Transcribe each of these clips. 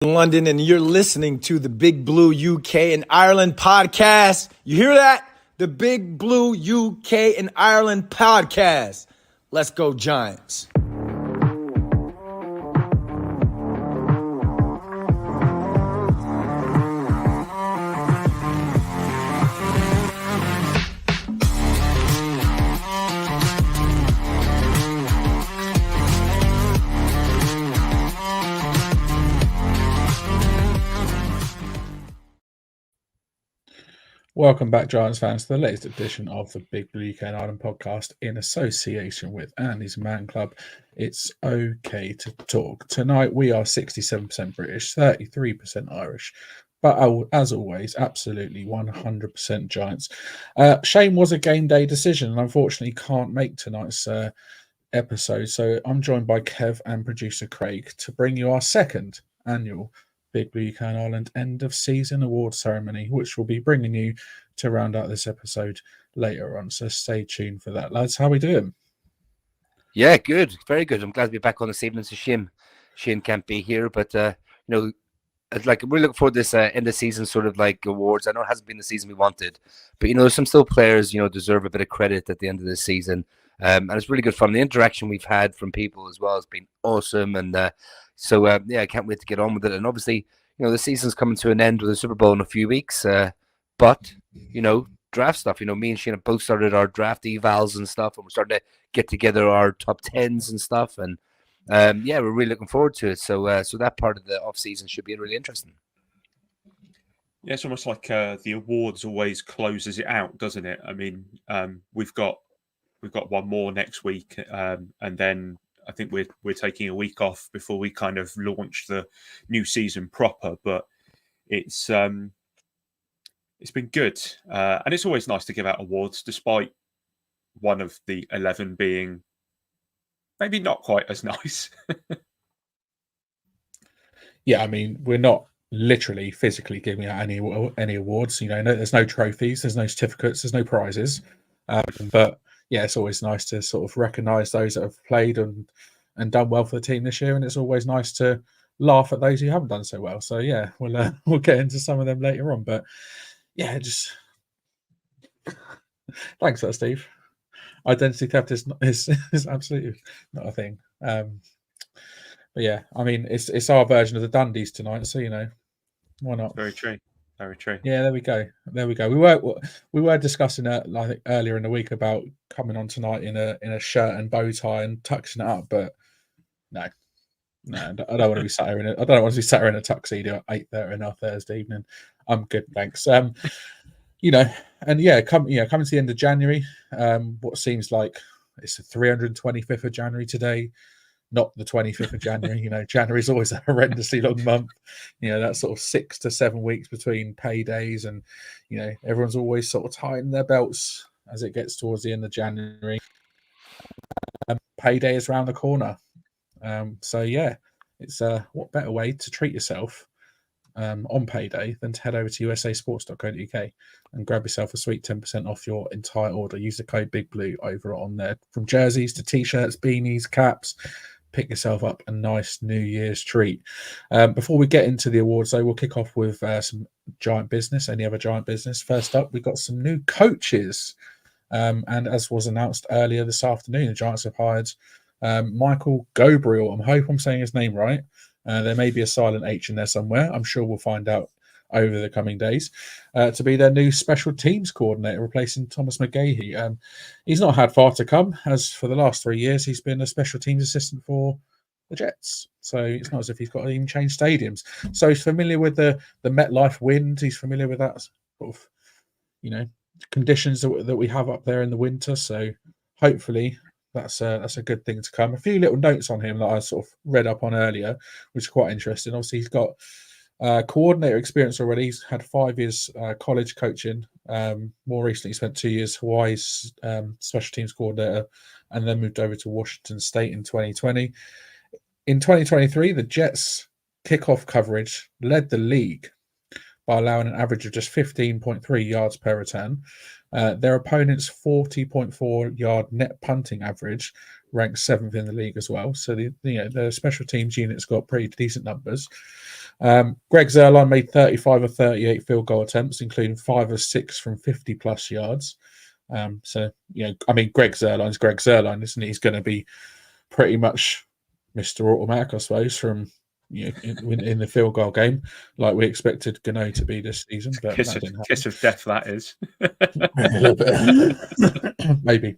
London, and you're listening to the Big Blue UK and Ireland podcast. You hear that? The Big Blue UK and Ireland podcast. Let's go, Giants. Welcome back, Giants fans, to the latest edition of the Big Blue UK and Ireland podcast in association with Andy's Man Club. It's okay to talk. Tonight we are 67% British, 33% Irish, but as always, absolutely 100% Giants. Shane was a game day decision and unfortunately can't make tonight's episode, so I'm joined by Kev and producer Craig to bring you our second annual Big Blue UK and Ireland end of season award ceremony, which we'll be bringing you to round out this episode later on. So stay tuned for that, lads. How are we doing? Yeah, good, very good. I'm glad to be back on this evening. So Shane can't be here, but we're looking forward to this end of season sort of like awards. I know it hasn't been the season we wanted, but there's some still players deserve a bit of credit at the end of this season, and it's really good fun. The interaction we've had from people as well has been awesome, and so I can't wait to get on with it. And obviously, the season's coming to an end with the Super Bowl in a few weeks. But draft stuff. Me and Shane have both started our draft evals and stuff, and we're starting to get together our top tens and stuff. And we're really looking forward to it. So that part of the off season should be really interesting. Yeah, it's almost like the awards always closes it out, doesn't it? I mean, we've got one more next week, and then I think we're taking a week off before we kind of launch the new season proper. But it's been good, and it's always nice to give out awards, despite one of the 11 being maybe not quite as nice. Yeah, I mean, we're not literally physically giving out any awards. There's no trophies, there's no certificates, there's no prizes, but yeah, it's always nice to sort of recognise those that have played and done well for the team this year, and it's always nice to laugh at those who haven't done so well. So yeah, we'll get into some of them later on, but yeah, just thanks for that, Steve. Identity theft is absolutely not a thing. But yeah, I mean, it's our version of the Dundies tonight, so why not? Very true. Very true. Yeah, there we go. We were discussing it earlier in the week about coming on tonight in a shirt and bow tie and tucking it up, but no, I don't want to be sat here I don't want to be sat here in a tuxedo at 8:30 on our Thursday evening. I'm good, thanks. And coming to the end of January, what seems like it's the 325th of January today. Not the 25th of January. January is always a horrendously long month. That's sort of 6 to 7 weeks between paydays, and everyone's always sort of tightening their belts as it gets towards the end of January. Payday is around the corner, so yeah, it's what better way to treat yourself on payday than to head over to usasports.co.uk and grab yourself a sweet 10% off your entire order. Use the code Big Blue over on there. From jerseys to t-shirts, beanies, caps. Pick yourself up a nice New Year's treat. Before we get into the awards, though, we'll kick off with some Giant business. Any other Giant business? First up, we've got some new coaches. And as was announced earlier this afternoon, the Giants have hired Michael Gobriel. I hope I'm saying his name right. There may be a silent H in there somewhere. I'm sure we'll find out over the coming days, to be their new special teams coordinator, replacing Thomas McGahey. He's not had far to come, as for the last 3 years, he's been a special teams assistant for the Jets. So it's not as if he's got to even change stadiums. So he's familiar with the MetLife wind. He's familiar with that sort of, conditions that we have up there in the winter. So hopefully that's a good thing to come. A few little notes on him that I sort of read up on earlier, which is quite interesting. Obviously, he's got coordinator experience already. He's had 5 years college coaching. More recently, he spent 2 years Hawaii's special teams coordinator, and then moved over to Washington State in 2020. In 2023, the Jets' kickoff coverage led the league by allowing an average of just 15.3 yards per return. Their opponent's 40.4 yard net punting average ranked 7th in the league as well. So the special teams unit's got pretty decent numbers. Greg Zerline made 35 of 38 field goal attempts, including 5 of 6 from 50 plus yards. So Greg Zerline, isn't he? He's going to be pretty much Mr. Automatic, I suppose, from in the field goal game, like we expected Gano to be this season. But kiss of death, that is. Maybe.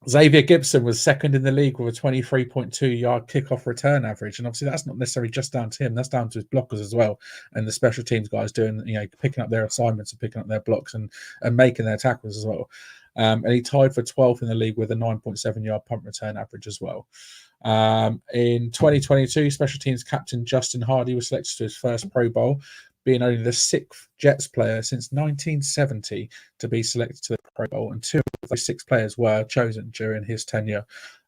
Xavier Gibson was second in the league with a 23.2 yard kickoff return average. And obviously that's not necessarily just down to him, that's down to his blockers as well. And the special teams guys doing, picking up their assignments and picking up their blocks and making their tackles as well. And he tied for 12th in the league with a 9.7 yard punt return average as well. In 2022, special teams captain Justin Hardy was selected to his first Pro Bowl, being only the 6th Jets player since 1970 to be selected to the Pro Bowl, and 2 of those 6 players were chosen during his tenure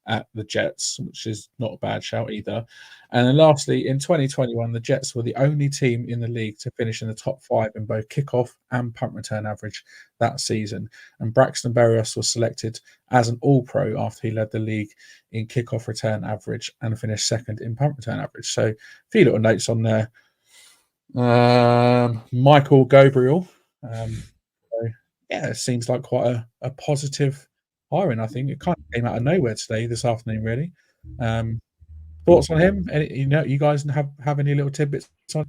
at the Jets, which is not a bad shout either. And then lastly, in 2021, the Jets were the only team in the league to finish in the top 5 in both kickoff and punt return average that season. And Braxton Berrios was selected as an All-Pro after he led the league in kickoff return average and finished 2nd in punt return average. So a few little notes on there. Michael Gabriel. It seems like quite a positive hiring. I think it kind of came out of nowhere this afternoon, really. Thoughts on him? You guys have any little tidbits on?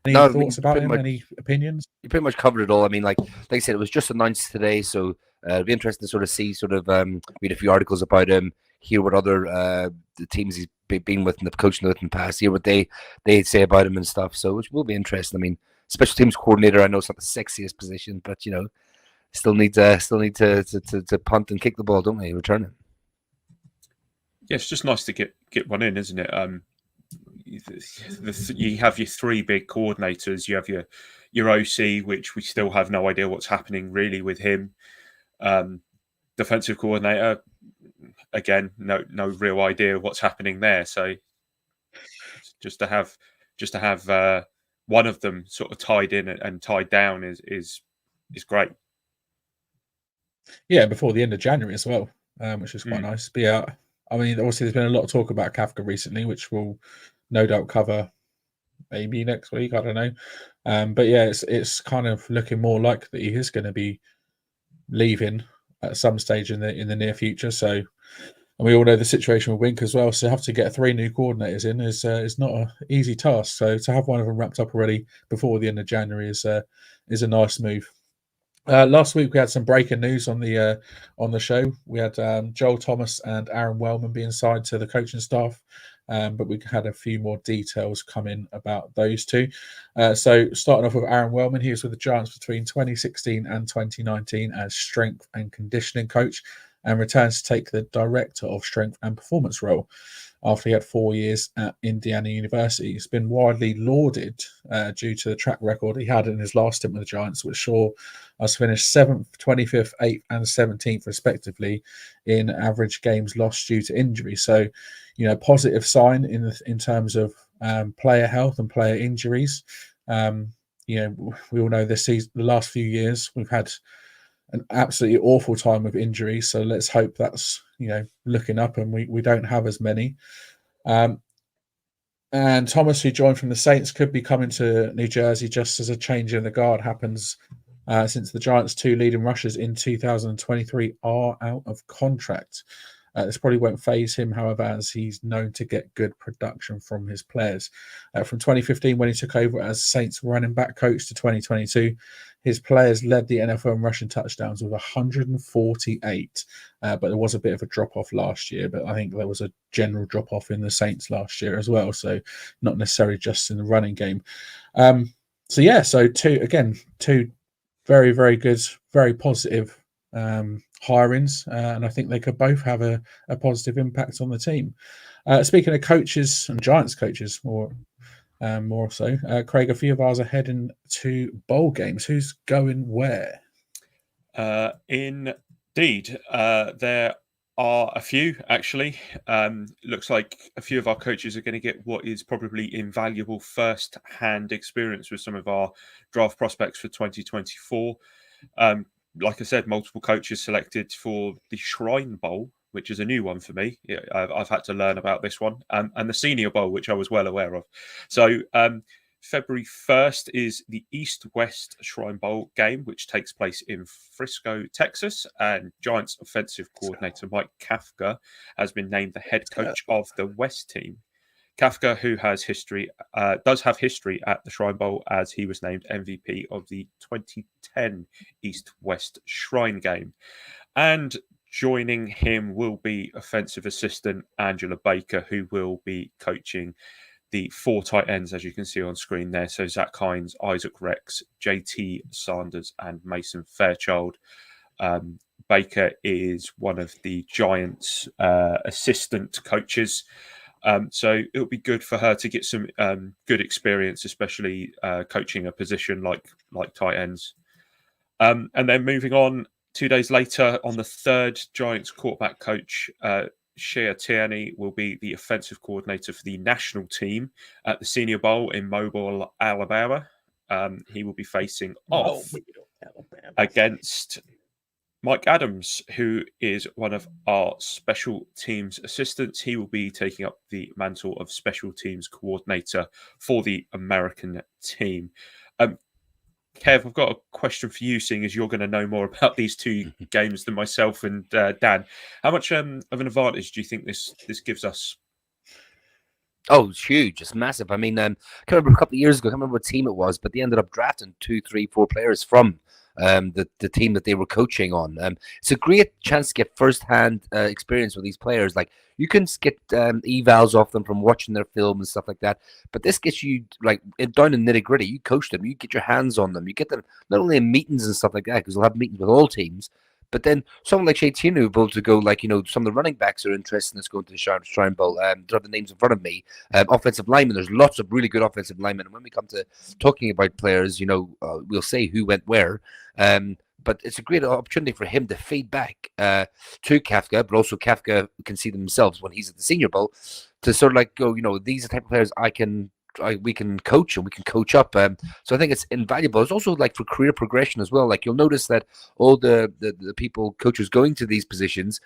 Thoughts about him? Any opinions? You pretty much covered it all. I mean, like I said, it was just announced today, so it'll be interesting to sort of see, read a few articles about him, hear what other the teams he's been with and the coaching with in the past, hear what they say about him and stuff. So which will be interesting. I mean, special teams coordinator, I know it's not the sexiest position, but still need to punt and kick the ball, don't we? Return it. Yeah, it's just nice to get one in, isn't it? You have your 3 big coordinators. You have your OC, which we still have no idea what's happening really with him. Defensive coordinator, again, no real idea what's happening there. So just to have one of them sort of tied in and tied down is great. Yeah, before the end of January as well, which is quite nice. But yeah, I mean, obviously there's been a lot of talk about Kafka recently, which we'll no doubt cover maybe next week. I don't know. But yeah, it's kind of looking more like that he is going to be leaving at some stage in the near future. So, and we all know the situation with Wink as well. So have to get 3 new coordinators in is not an easy task. So to have one of them wrapped up already before the end of January is a nice move. Last week we had some breaking news on the show. We had Joel Thomas and Aaron Wellman being signed to the coaching staff, but we had a few more details come in about those 2. So starting off with Aaron Wellman, he was with the Giants between 2016 and 2019 as strength and conditioning coach, and returns to take the director of strength and performance role after he had 4 years at Indiana University. He's been widely lauded due to the track record he had in his last stint with the Giants, which saw us finish 7th, 25th, 8th, and 17th, respectively, in average games lost due to injury. So, positive sign in terms of player health and player injuries. We all know this season, the last few years, we've had an absolutely awful time with injuries. So let's hope that's looking up and we don't have as many. And Thomas, who joined from the Saints, could be coming to New Jersey just as a change in the guard happens, since the Giants' 2 leading rushers in 2023 are out of contract. This probably won't faze him, however, as he's known to get good production from his players. From 2015, when he took over as Saints running back coach, to 2022, his players led the NFL in rushing touchdowns with 148. But there was a bit of a drop-off last year, but I think there was a general drop-off in the Saints last year as well, so not necessarily just in the running game. So 2 very, very good, very positive hirings, and I think they could both have a positive impact on the team. Speaking of coaches and Giants coaches, more so, Craig, a few of ours are heading to bowl games. Who's going where? Indeed, there are a few, actually. Looks like a few of our coaches are going to get what is probably invaluable first-hand experience with some of our draft prospects for 2024. like I said, multiple coaches selected for the Shrine Bowl, which is a new one for me. Yeah, I've had to learn about this one, and the Senior Bowl, which I was well aware of. So February 1st is the East-West Shrine Bowl game, which takes place in Frisco, Texas. And Giants offensive coordinator Mike Kafka has been named the head coach of the West team. Kafka, who has history, does have history at the Shrine Bowl, as he was named MVP of the 2010 East-West Shrine game. And joining him will be offensive assistant Angela Baker, who will be coaching the 4 tight ends, as you can see on screen there. So Zach Hines, Isaac Rex, JT Sanders, and Mason Fairchild. Baker is one of the Giants' assistant coaches. So it'll be good for her to get some good experience, especially coaching a position like tight ends. And then moving on, 2 days later, on the 3rd, Giants quarterback coach Shea Tierney will be the offensive coordinator for the national team at the Senior Bowl in Mobile, Alabama. He will be facing off against Mike Adams, who is one of our special teams assistants. He will be taking up the mantle of special teams coordinator for the American team. Kev, I've got a question for you, seeing as you're going to know more about these 2 games than myself and Dan. How much of an advantage do you think this gives us? Oh, it's huge. It's massive. I mean, I can't remember a couple of years ago, I can't remember what team it was, but they ended up drafting 2, 3, 4 players from the team that they were coaching on. It's a great chance to get first-hand experience with these players. Like, you can get evals off them from watching their film and stuff like that, but this gets you like down in nitty-gritty. You coach them, you get your hands on them, you get them not only in meetings and stuff like that, because they'll have meetings with all teams, but then someone like Shea Tierney will be able to go, like, some of the running backs are interested in us going to the Shrine Bowl. Don't have the names in front of me. Offensive linemen, there's lots of really good offensive linemen. And when we come to talking about players, we'll say who went where. But it's a great opportunity for him to feed back to Kafka, but also Kafka can see themselves when he's at the Senior Bowl to sort of like go, these are the type of players we can coach and we can coach up. So I think it's invaluable. It's also like for career progression as well. Like, you'll notice that all the people, coaches going to these positions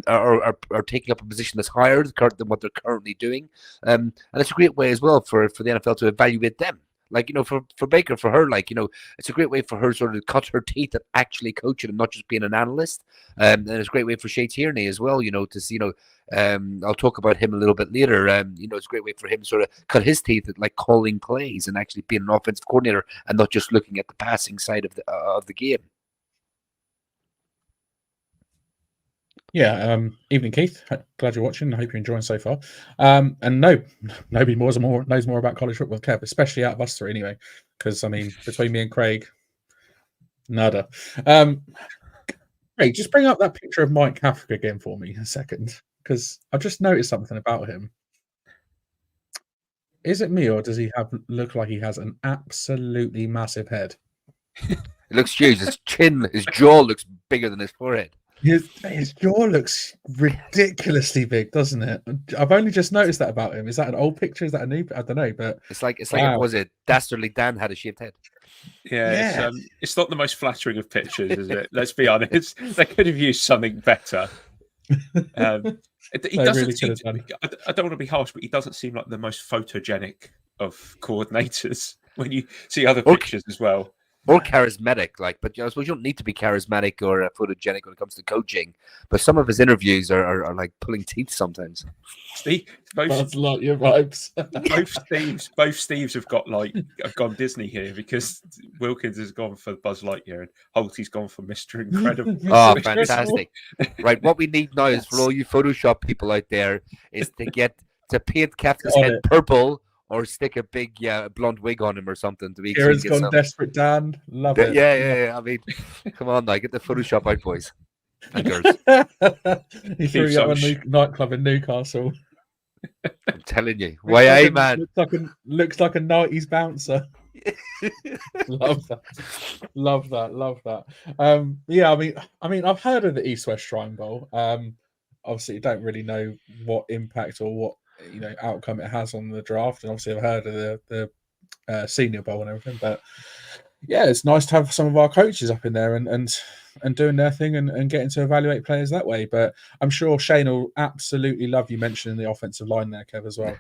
are taking up a position that's higher than what they're currently doing. And it's a great way as well for the NFL to evaluate them. Like, for Baker, for her, like, it's a great way for her sort of cut her teeth at actually coaching and not just being an analyst. And it's a great way for Shea Tierney as well, to see, I'll talk about him a little bit later. It's a great way for him to sort of cut his teeth at like calling plays and actually being an offensive coordinator and not just looking at the passing side of the game. Yeah, evening, Keith. Glad you're watching. I hope you're enjoying so far. And no, nobody knows more about college football than Kev, especially out of us 3 anyway. Because, I mean, between me and Craig, nada. Craig, just bring up that picture of Mike Kafka again for me a second, because I've just noticed something about him. Is it me, or does he look like he has an absolutely massive head? It looks huge. His jaw looks bigger than his forehead. His jaw looks ridiculously big, doesn't it? I've only just noticed that about him. Is that an old picture? Is that a new? I don't know, but it's like was it Dastardly Dan had a shaved head? Yeah. It's not the most flattering of pictures, is it? Let's be honest. They could have used something better. He doesn't seem I don't want to be harsh, but he doesn't seem like the most photogenic of coordinators when you see other pictures as well. Or charismatic, but I suppose you don't need to be charismatic or photogenic when it comes to coaching. But some of his interviews are like pulling teeth sometimes. That's like your vibes. both Steves have gone Disney here, because Wilkins has gone for Buzz Lightyear and Holty's gone for Mr. Incredible. Oh, fantastic! Right, what we need now is for all you Photoshop people out there is to paint Kafka's head purple. Or stick a big blonde wig on him or something to be. Kieran's gone desperate, Dan. Love it. Yeah. I mean, come on now, get the Photoshop out, boys and girls. He threw you up a nightclub in Newcastle. I'm telling you, why, man? Looks like a 90s bouncer. Love that. Yeah, I mean, I've heard of the East-West Shrine Bowl. Obviously, you don't really know what impact or what outcome it has on the draft, and obviously I've heard of the Senior Bowl and everything, but yeah, it's nice to have some of our coaches up in there and doing their thing and getting to evaluate players that way. But I'm sure Shane will absolutely love you mentioning the offensive line there, Kev, as well.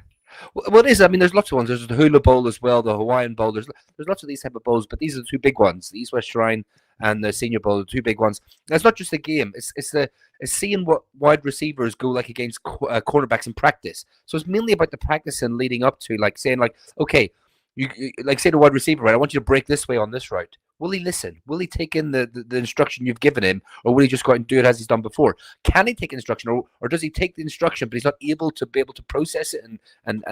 Well, it is. I mean, there's lots of ones. There's the Hula Bowl as well, the Hawaiian Bowl. There's lots of these type of bowls, but these are the two big ones: the East West Shrine and the Senior Bowl, the two big ones. And it's not just the game; it's seeing what wide receivers go like against cornerbacks in practice. So it's mainly about the practicing leading up to, like saying, like, okay, like say the wide receiver, right? I want you to break this way on this route. Will he listen? Will he take in the instruction you've given him, or will he just go out and do it as he's done before? Can he take instruction, or does he take the instruction but he's not able to process it and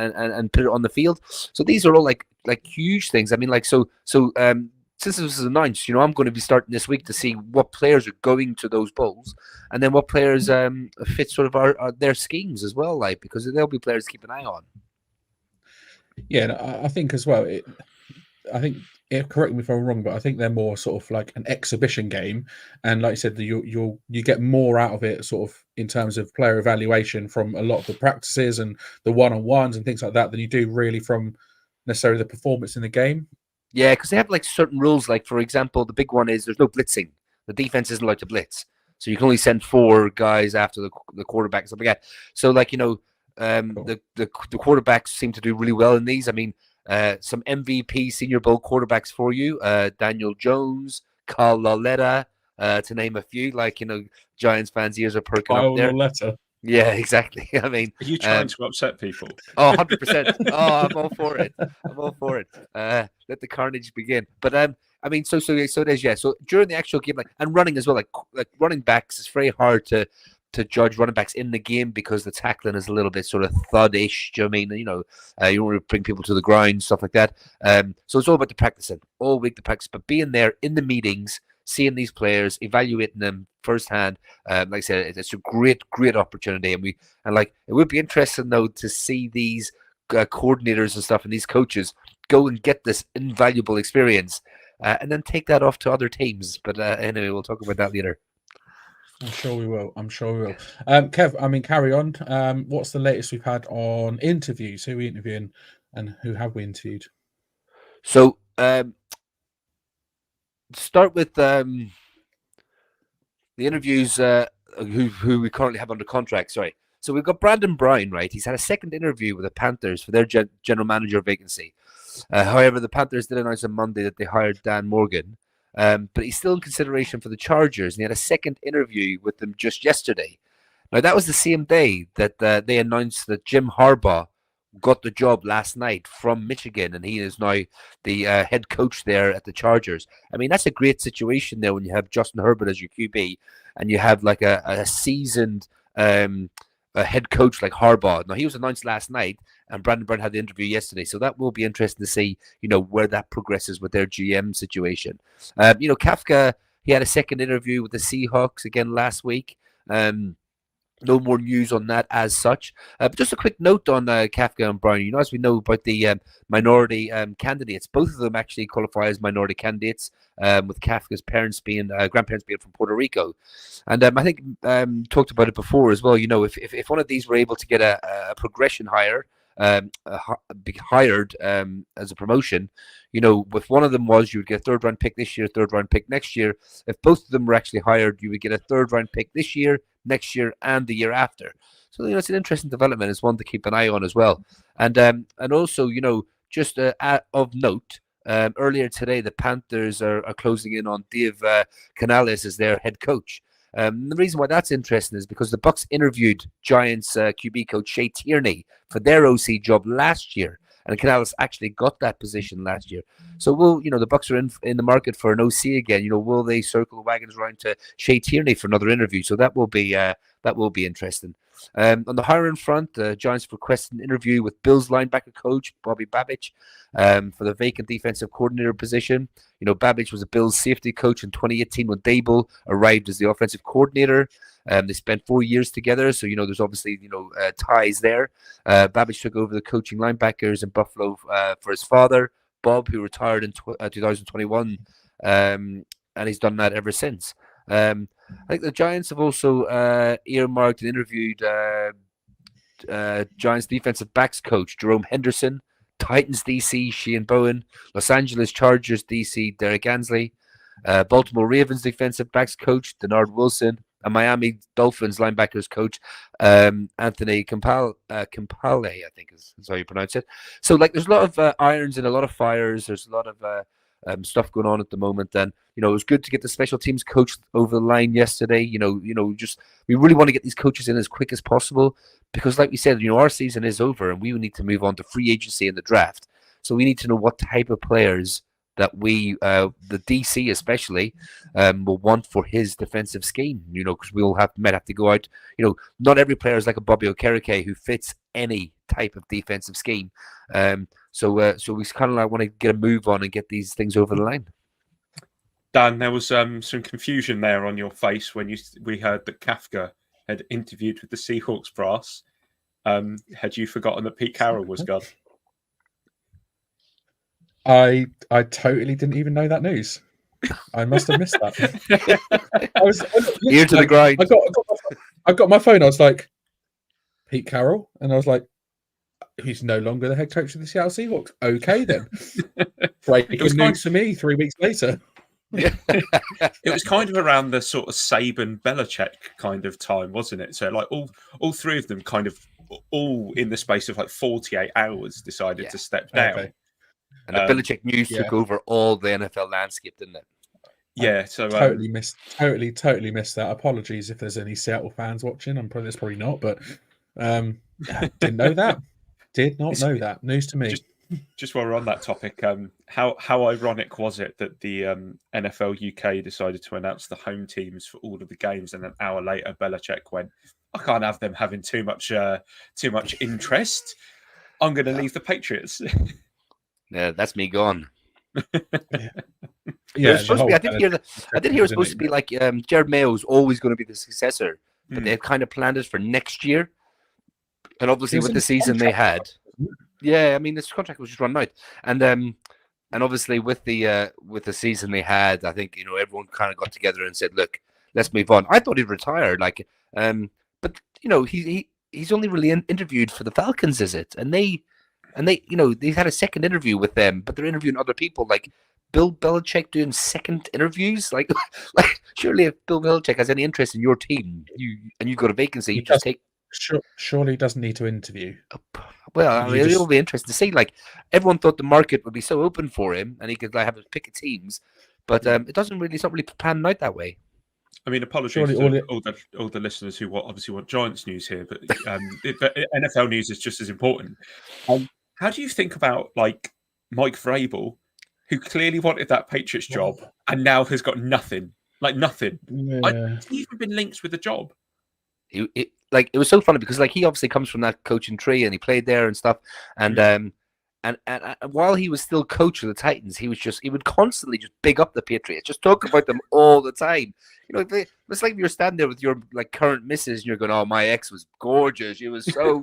put it on the field? So these are all like huge things. I mean, like so since this was announced, I'm going to be starting this week to see what players are going to those bowls, and then what players fit sort of our their schemes as well, like, because there'll be players to keep an eye on. Yeah, I think as well. Correct me if I'm wrong, but I think they're more sort of like an exhibition game, and like you said, you get more out of it, sort of in terms of player evaluation from a lot of the practices and the one-on-ones and things like that than you do really from necessarily the performance in the game. Yeah, because they have like certain rules. Like, for example, the big one is there's no blitzing. The defense isn't allowed to blitz, so you can only send 4 guys after the quarterback and stuff like that. So, like, cool. The quarterbacks seem to do really well in these. I mean, some MVP Senior Bowl quarterbacks for you: Daniel Jones, Carl Lauletta, to name a few. Like, Giants fans' ears are perking up there. Lauletta. Yeah, exactly. I mean, are you trying to upset people? Oh, 100%. Oh, I'm all for it. Let the carnage begin. But I mean, so it is. Yeah. So during the actual game, like, and running as well, like running backs, it's very hard to judge running backs in the game because the tackling is a little bit sort of thud-ish. Do you know what I mean? You don't want to bring people to the ground, stuff like that. So it's all about the practicing, all week the practice, but being there in the meetings, seeing these players, evaluating them firsthand. Like I said, it's a great opportunity, and it would be interesting though to see these coordinators and stuff and these coaches go and get this invaluable experience, and then take that off to other teams. But anyway, we'll talk about that later. I'm sure we will. Kev, I mean, carry on. What's the latest we've had on interviews? Who are we interviewing and who have we interviewed? So, start with the interviews who we currently have under contract. Sorry. So we've got Brandon Brown, right? He's had a second interview with the Panthers for their general manager vacancy. However, the Panthers did announce on Monday that they hired Dan Morgan. But he's still in consideration for the Chargers, and he had a second interview with them just yesterday. Now, that was the same day that they announced that Jim Harbaugh got the job last night from Michigan, and he is now the head coach there at the Chargers. I mean, that's a great situation there when you have Justin Herbert as your QB, and you have like a seasoned a head coach like Harbaugh. Now, he was announced last night, and Brandon Brown had the interview yesterday, so that will be interesting to see, where that progresses with their GM situation. Kafka, he had a second interview with the Seahawks again last week. No more news on that as such. But just a quick note on Kafka and Brown. As we know about the minority candidates, both of them actually qualify as minority candidates, with Kafka's grandparents being from Puerto Rico. And I think talked about it before as well. If one of these were able to get a progression higher, be hired as a promotion, if one of them was, you would get a 3rd round pick this year, 3rd round pick next year. If both of them were actually hired, you would get a 3rd round pick this year, next year, and the year after. So it's an interesting development. It's one to keep an eye on as well. And also, just of note, earlier today the Panthers are closing in on Dave Canales as their head coach. The reason why that's interesting is because the Bucs interviewed Giants QB coach Shea Tierney for their OC job last year, and Canales actually got that position last year. So the Bucs are in the market for an OC again. Will they circle the wagons around to Shea Tierney for another interview? So that will be interesting. On the hiring front, the Giants requested an interview with Bills linebacker coach Bobby Babich for the vacant defensive coordinator position. Babich was a Bills safety coach in 2018 when Dable arrived as the offensive coordinator. They spent 4 years together, so there's obviously ties there. Babich took over the coaching linebackers in Buffalo for his father, Bob, who retired in 2021, and he's done that ever since. I think the Giants have also earmarked and interviewed Giants defensive backs coach Jerome Henderson Titans DC, Shane Bowen. Los Angeles Chargers DC, Derek Ansley. Baltimore Ravens defensive backs coach, Denard Wilson. And Miami Dolphins linebackers coach, Anthony Campale, I think is how you pronounce it. So, like, there's a lot of irons and a lot of fires. There's a lot of stuff going on at the moment. And, you know, it was good to get the special teams coach over the line yesterday. You know, just we really want to get these coaches in as quick as possible because, like we said, you know, our season is over and we need to move on to free agency and the draft. So we need to know what type of players that we, the DC especially, will want for his defensive scheme, you know, because might have to go out. You know, not every player is like a Bobby Okereke who fits any type of defensive scheme. So we kind of like want to get a move on and get these things over the line. Dan, there was some confusion there on your face when we heard that Kafka had interviewed with the Seahawks brass. Had you forgotten that Pete Carroll was gone? I totally didn't even know that news. I must have missed that. I was ear to the grind. I got my phone. I was like, Pete Carroll, and I was like, he's no longer the head coach of the Seattle Seahawks. Okay, then. Breaking news to me 3 weeks later. It was kind of around the sort of Saban Belichick kind of time, wasn't it? So like all three of them kind of all in the space of like 48 hours decided to step down. Okay. And the Belichick news took over all the NFL landscape, didn't it? Yeah, so totally missed that. Apologies if there's any Seattle fans watching. There's probably not, but didn't know that. Did not know that. News to me. Just while we're on that topic, how ironic was it that the NFL UK decided to announce the home teams for all of the games, and an hour later Belichick went, "I can't have them having too much interest. I'm going to leave the Patriots." Yeah, that's me gone. Yeah, I did hear it was supposed to be like Jared Mayo was always going to be the successor, but they had kind of planned it for next year. And obviously, with the season they had, I mean, this contract was just run out, and obviously with the season they had, I think, you know, everyone kind of got together and said, "Look, let's move on." I thought he'd retire, but you know, he's only really interviewed for the Falcons, is it? And they, you know, they've had a second interview with them, but they're interviewing other people, like Bill Belichick doing second interviews. Like surely if Bill Belichick has any interest in your team, you've got a vacancy, you just take. Surely he doesn't need to interview. Well, I mean, it'll be interesting to see. Like, everyone thought the market would be so open for him, and he could have a pick of teams, but it doesn't really. It's not really panning out that way. I mean, apologies to all the listeners who obviously want Giants news here, but NFL news is just as important. How do you think about like Mike Vrabel, who clearly wanted that Patriots job and now has got nothing? Like nothing. Yeah. Has he even been linked with the job? It was so funny because like he obviously comes from that coaching tree and he played there and stuff, and while he was still coach of the Titans, he would constantly just big up the Patriots, just talk about them all the time. You know, it's like you're standing there with your like current missus and you're going, "Oh, my ex was gorgeous. She was so."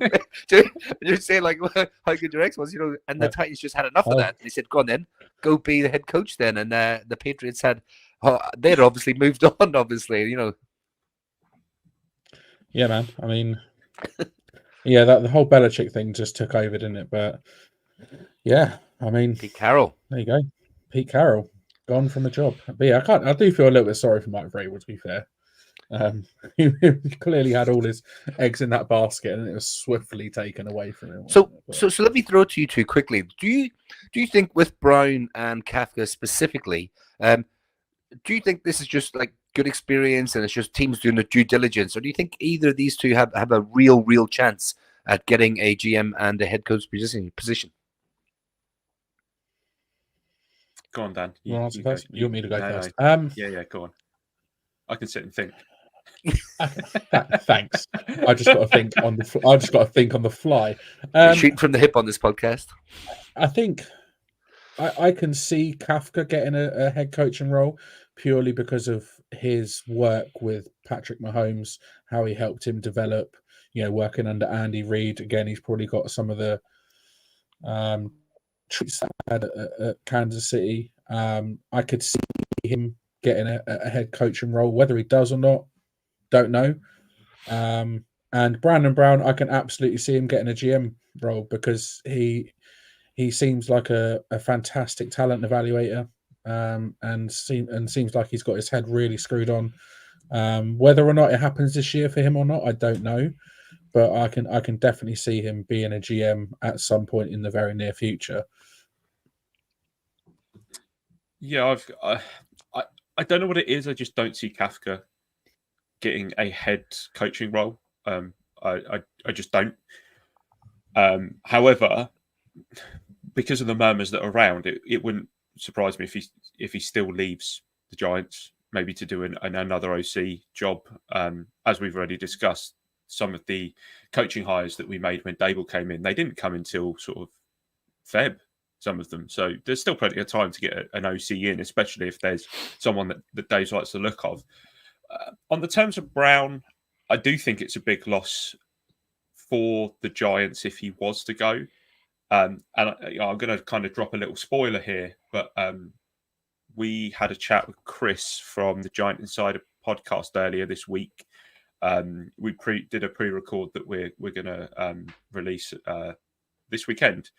You're saying like how good your ex was, you know. And the Titans just had enough of that. And they said, "Go on then, go be the head coach then." And the Patriots they'd obviously moved on, obviously, you know. Yeah, man. I mean, yeah, the whole Belichick thing just took over, didn't it? But yeah, I mean, Pete Carroll. There you go, Pete Carroll gone from the job. But yeah, I do feel a little bit sorry for Mike Vrabel, to be fair. He clearly had all his eggs in that basket, and it was swiftly taken away from him. So let me throw it to you two quickly. Do you think with Brown and Kafka specifically, do you think this is just like good experience and it's just teams doing the due diligence, or do you think either of these two have a real chance at getting a GM and a head coach position? Go on, Dan. You want me to go first? No. Yeah, go on. I can sit and think. Thanks. I just got to think on the fly. Shooting from the hip on this podcast. I think I can see Kafka getting a head coaching role purely because of his work with Patrick Mahomes, how he helped him develop, you know, working under Andy Reid. Again, he's probably got some of the treats that he had at Kansas City. I could see him getting a head coaching role. Whether he does or not, don't know. And Brandon Brown, I can absolutely see him getting a GM role because he he seems like a fantastic talent evaluator, and seems like he's got his head really screwed on. Whether or not it happens this year for him or not, I don't know, but I can definitely see him being a GM at some point in the very near future. Yeah, I don't know what it is. I just don't see Kafka getting a head coaching role. I just don't. However, because of the murmurs that are around, it wouldn't surprise me if he still leaves the Giants, maybe to do another OC job. As we've already discussed, some of the coaching hires that we made when Dable came in, they didn't come until sort of Feb, some of them. So there's still plenty of time to get an OC in, especially if there's someone that Dave likes the look of. On the terms of Brown, I do think it's a big loss for the Giants if he was to go. And I'm going to kind of drop a little spoiler here, but we had a chat with Chris from the Giant Insider podcast earlier this week. We did a pre-record that we're going to release this weekend.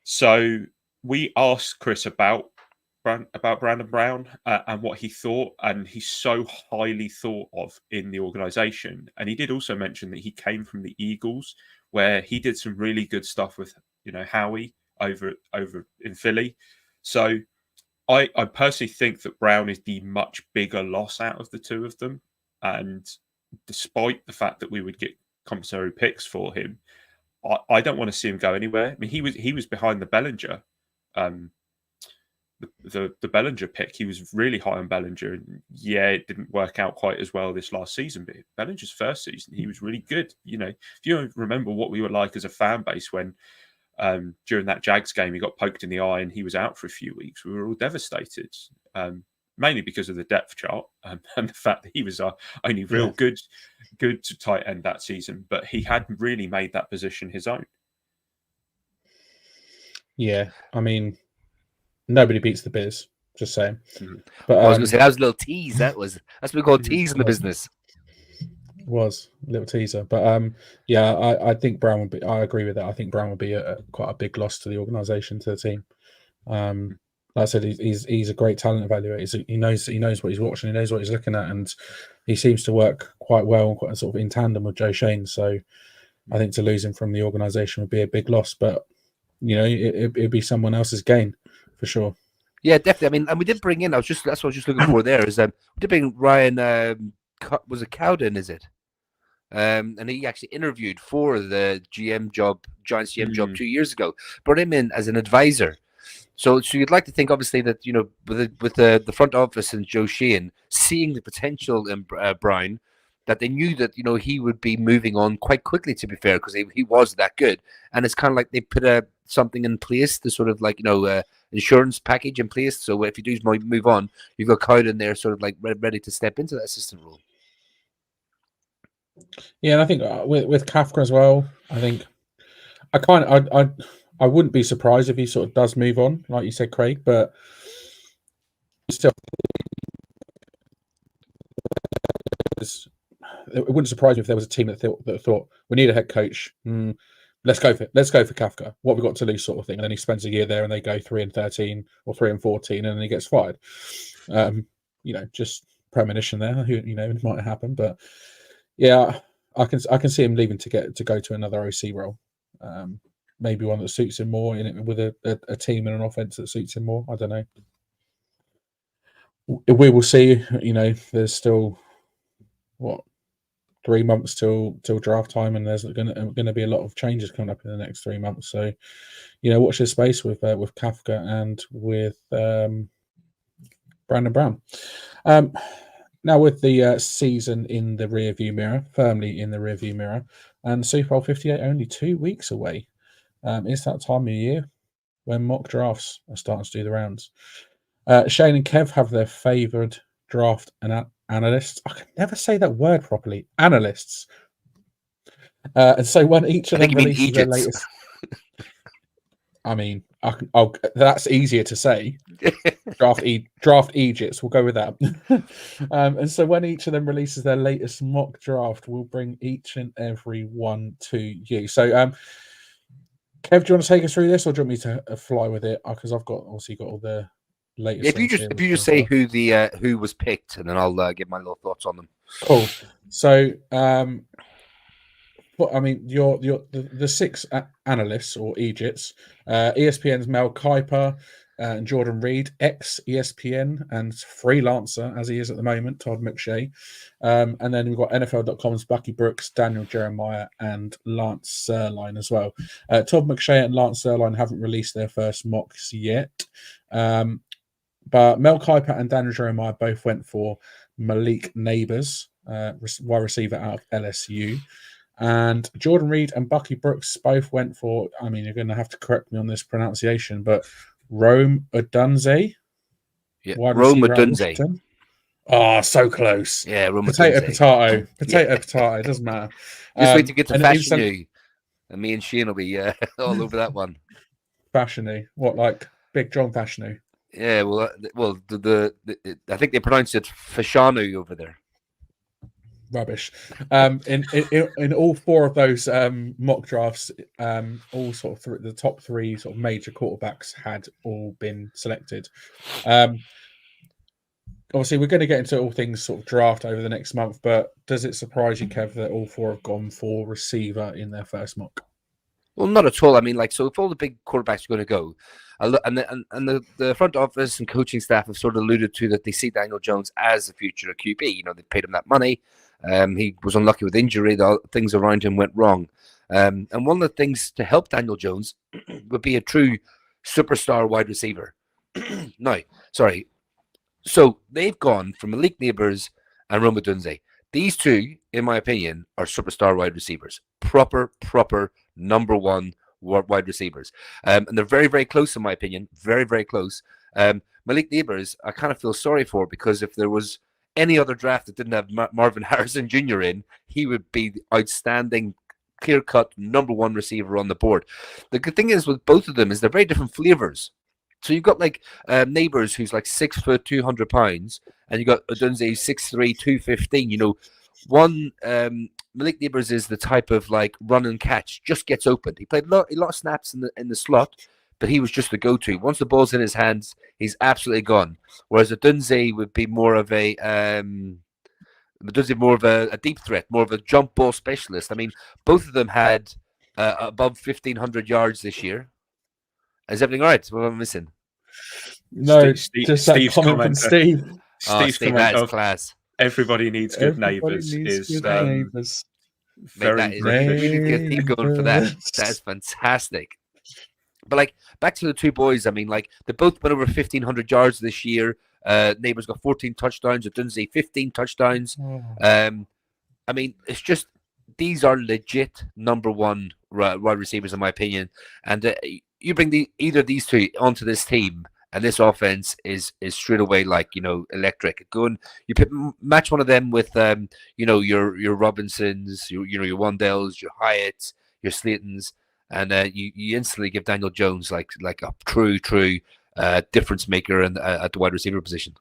So we asked Chris about Brandon Brown and what he thought, and he's so highly thought of in the organization. And he did also mention that he came from the Eagles, where he did some really good stuff with Howie over in Philly. So I personally think that Brown is the much bigger loss out of the two of them. And despite the fact that we would get compensatory picks for him, I don't want to see him go anywhere. I mean, he was behind the Bellinger, the Bellinger pick. He was really high on Bellinger. And yeah, it didn't work out quite as well this last season, but Bellinger's first season, he was really good. If you remember what we were like as a fan base when during that Jags game, he got poked in the eye and he was out for a few weeks. We were all devastated, mainly because of the depth chart and the fact that he was our only real good tight end that season. But he hadn't really made that position his own. Yeah, I mean, nobody beats the Biz. Just saying. But I was going to say that was a little tease. That's what we call tease in the business. Was a little teaser, but I think Brown would be. I agree with that. I think Brown would be quite a big loss to the organisation, to the team. Like I said, he's a great talent evaluator. He knows what he's watching. He knows what he's looking at, and he seems to work quite well and quite sort of in tandem with Joe Shane. So I think to lose him from the organisation would be a big loss. But it'd be someone else's gain for sure. Yeah, definitely. I mean, and we did bring in. That's what I was just looking for. There is we did bring Ryan. Was it Cowden? Is it? And he actually interviewed for the Giants GM job 2 years ago. Brought him in as an advisor. So you'd like to think, obviously, that with the front office and Joe Sheehan seeing the potential in Brown, that they knew that he would be moving on quite quickly. To be fair, because he was that good, and it's kind of like they put something in place, the sort of like insurance package in place. So if you do move on, you've got Cowden there, sort of like ready to step into that assistant role. Yeah, and I think with Kafka as well, I think I wouldn't be surprised if he sort of does move on, like you said, Craig, but still, it wouldn't surprise me if there was a team that thought we need a head coach. Let's go for Kafka. What we got to lose, sort of thing. And then he spends a year there, and they go 3-13 or 3-14, and then he gets fired. Just premonition there. It might happen, but yeah, I can see him leaving to go to another OC role. Maybe one that suits him more with a team and an offense that suits him more. I don't know. We will see. There's still 3 months till draft time, and there's going to be a lot of changes coming up in the next 3 months. So, watch this space with Kafka and with Brandon Brown. Now with the season in the rearview mirror, firmly in the rearview mirror, and Super Bowl 58 only 2 weeks away, it's that time of year when mock drafts are starting to do the rounds. Shane and Kev have their favoured draft analysts. I can never say that word properly. Analysts. And so when each of them releases their latest... I mean, that's easier to say. Draft Egypts. We'll go with that. And so when each of them releases their latest mock draft, we'll bring each and every one to you. So Kev, do you want to take us through this, or do you want me to fly with it? Because I've got all the latest. If you just say who who was picked, and then I'll give my little thoughts on them. Cool. So, I mean, the six analysts or Egypts, ESPN's Mel Kiper and Jordan Reed, ex-ESPN and freelancer as he is at the moment, Todd McShay, and then we've got NFL.com's Bucky Brooks, Daniel Jeremiah, and Lance Sirline as well. Todd McShay and Lance Sirline haven't released their first mocks yet, but Mel Kiper and Daniel Jeremiah both went for Malik Neighbors, wide receiver out of LSU. And Jordan Reed and Bucky Brooks both went for, I mean, you're going to have to correct me on this pronunciation, but Rome Odunze. Yeah, Rome Odunze. Oh, so close. Yeah, Rome Potato, potato, doesn't matter. Just wait to get to Fashion You. And me and Shane will be all over that one. Fashion-y. What, like Big John Fashion-y? Yeah, well, I think they pronounce it Fashanu over there. Rubbish. In all four of those mock drafts, all sort of the top three sort of major quarterbacks had all been selected. Obviously, we're going to get into all things sort of draft over the next month, but does it surprise you, Kev, that all four have gone for receiver in their first mock? Well, not at all. I mean, so if all the big quarterbacks are going to go, and the front office and coaching staff have sort of alluded to that they see Daniel Jones as the future QB. You know, they paid him that money. He was unlucky with injury. The things around him went wrong. And one of the things to help Daniel Jones would be a true superstar wide receiver. So they've gone from Malik Neighbors and Rome Odunze. These two, in my opinion, are superstar wide receivers. Proper number one wide receivers. And they're very, very close, in my opinion. Very, very close. Malik Neighbors, I kind of feel sorry for, because if there was any other draft that didn't have Marvin Harrison Jr. in, he would be the outstanding, clear-cut number one receiver on the board. The good thing is with both of them is they're very different flavors. So you've got like Neighbors, who's like 6 foot, 200 pounds, and you got Odunze, 6'3", 215. You know, one Malik Neighbors is the type of like run and catch, just gets open. He played a lot of snaps in the slot, but he was just the go-to. Once the ball's in his hands, he's absolutely gone. Whereas Odunze would be more of a deep threat, more of a jump ball specialist. I mean, both of them had above 1,500 yards this year. Is everything all right? What am I missing? No, just that comment from Steve. Steve, that is class. Everybody needs good neighbours. Very we need to get a team going for that. That is fantastic. But like back to the two boys, I mean, like they both went over 1,500 yards this year. Neighbors got 14 touchdowns. Odunze 15 touchdowns. I mean, it's just these are legit number one wide receivers in my opinion. And you bring either of these two onto this team, and this offense is straight away like, you know, electric. You match one of them with you know, your Robinsons, your Wandells, your Hyatts, your Slaytons, and you instantly give Daniel Jones like a true difference maker at the wide receiver position.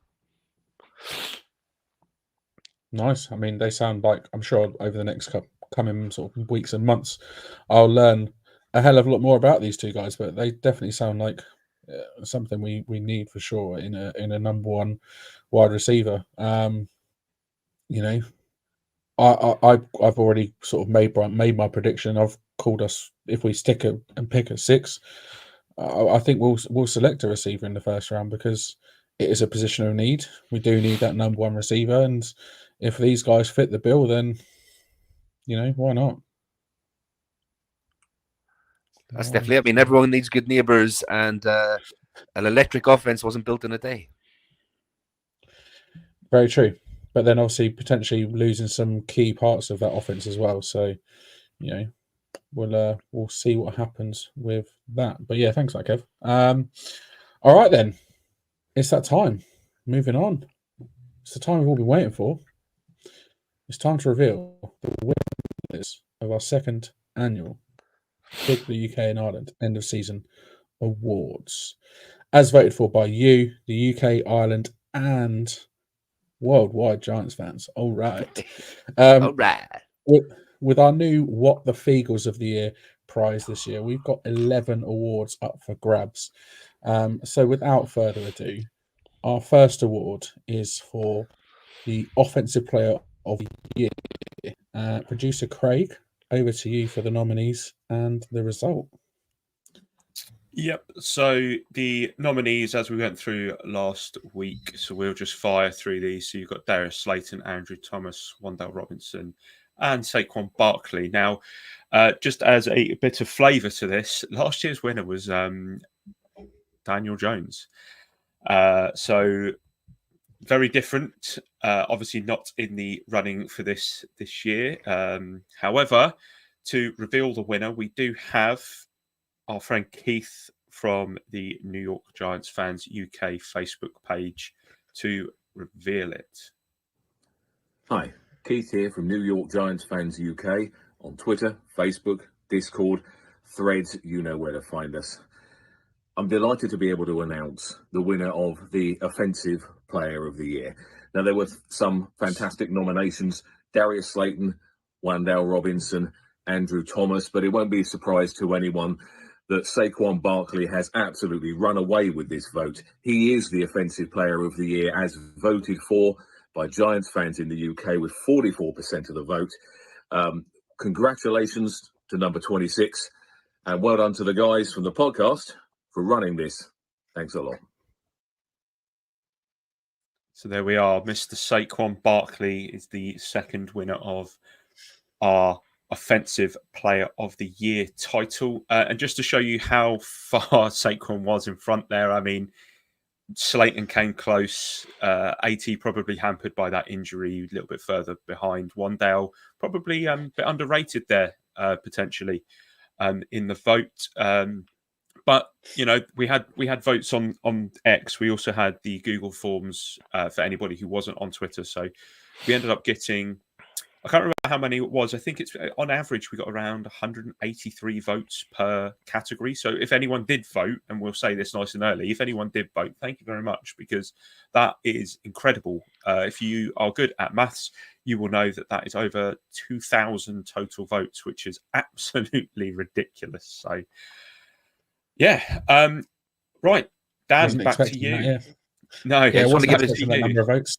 Nice. I mean, they sound like, I'm sure over the next coming sort of weeks and months, I'll learn a hell of a lot more about these two guys, but they definitely sound like something we need for sure in a number one wide receiver. You know, I've already sort of made my prediction. I've called us, if we stick and pick a 6, I think we'll select a receiver in the first round, because it is a position of need. We do need that number one receiver, and if these guys fit the bill, then, you know, why not? That's definitely. I mean, everyone needs good neighbors, and an electric offense wasn't built in a day. Very true. But then obviously potentially losing some key parts of that offense as well. So, you know, we'll see what happens with that. But yeah, thanks for that, Kev. All right then. It's that time. Moving on. It's the time we've all been waiting for. It's time to reveal the winners of our second annual Big Blue UK and Ireland end of season awards, as voted for by you, the UK, Ireland, and worldwide Giants fans. All right. All right. With our new What the Feagles of the Year prize this year. We've got 11 awards up for grabs. So without further ado, our first award is for the Offensive Player of the Year. Producer Craig, over to you for the nominees and the result. Yep. So the nominees, as we went through last week, so we'll just fire through these. So you've got Darius Slayton, Andrew Thomas, Wandale Robinson, and Saquon Barkley. Now, just as a bit of flavour to this, last year's winner was Daniel Jones. So very different. Obviously not in the running for this year. However, to reveal the winner, we do have our friend Keith from the New York Giants Fans UK Facebook page to reveal it. Hi, Keith here from New York Giants Fans UK on Twitter, Facebook, Discord, Threads, you know where to find us. I'm delighted to be able to announce the winner of the Offensive Player of the Year. Now, there were some fantastic nominations: Darius Slayton, Wandale Robinson, Andrew Thomas, but it won't be a surprise to anyone that Saquon Barkley has absolutely run away with this vote. He is the Offensive Player of the Year, as voted for by Giants fans in the UK, with 44% of the vote. Congratulations to number 26, and well done to the guys from the podcast for running this. Thanks a lot. So there we are. Mr. Saquon Barkley is the second winner of our Offensive Player of the Year title. And just to show you how far Saquon was in front there, I mean, Slayton came close. AT probably hampered by that injury, a little bit further behind. Wandale probably a bit underrated there, potentially, in the vote. But you know, we had votes on X. We also had the Google Forms for anybody who wasn't on Twitter. So we ended up getting, I can't remember how many it was. I think it's on average we got around 183 votes per category. So if anyone did vote, and we'll say this nice and early, if anyone did vote, thank you very much, because that is incredible. If you are good at maths, you will know that that is over 2,000 total votes, which is absolutely ridiculous. So yeah, right, Dan, Wasn't back to expecting you. that, yeah. No, Yeah, just want to give expecting that number of votes.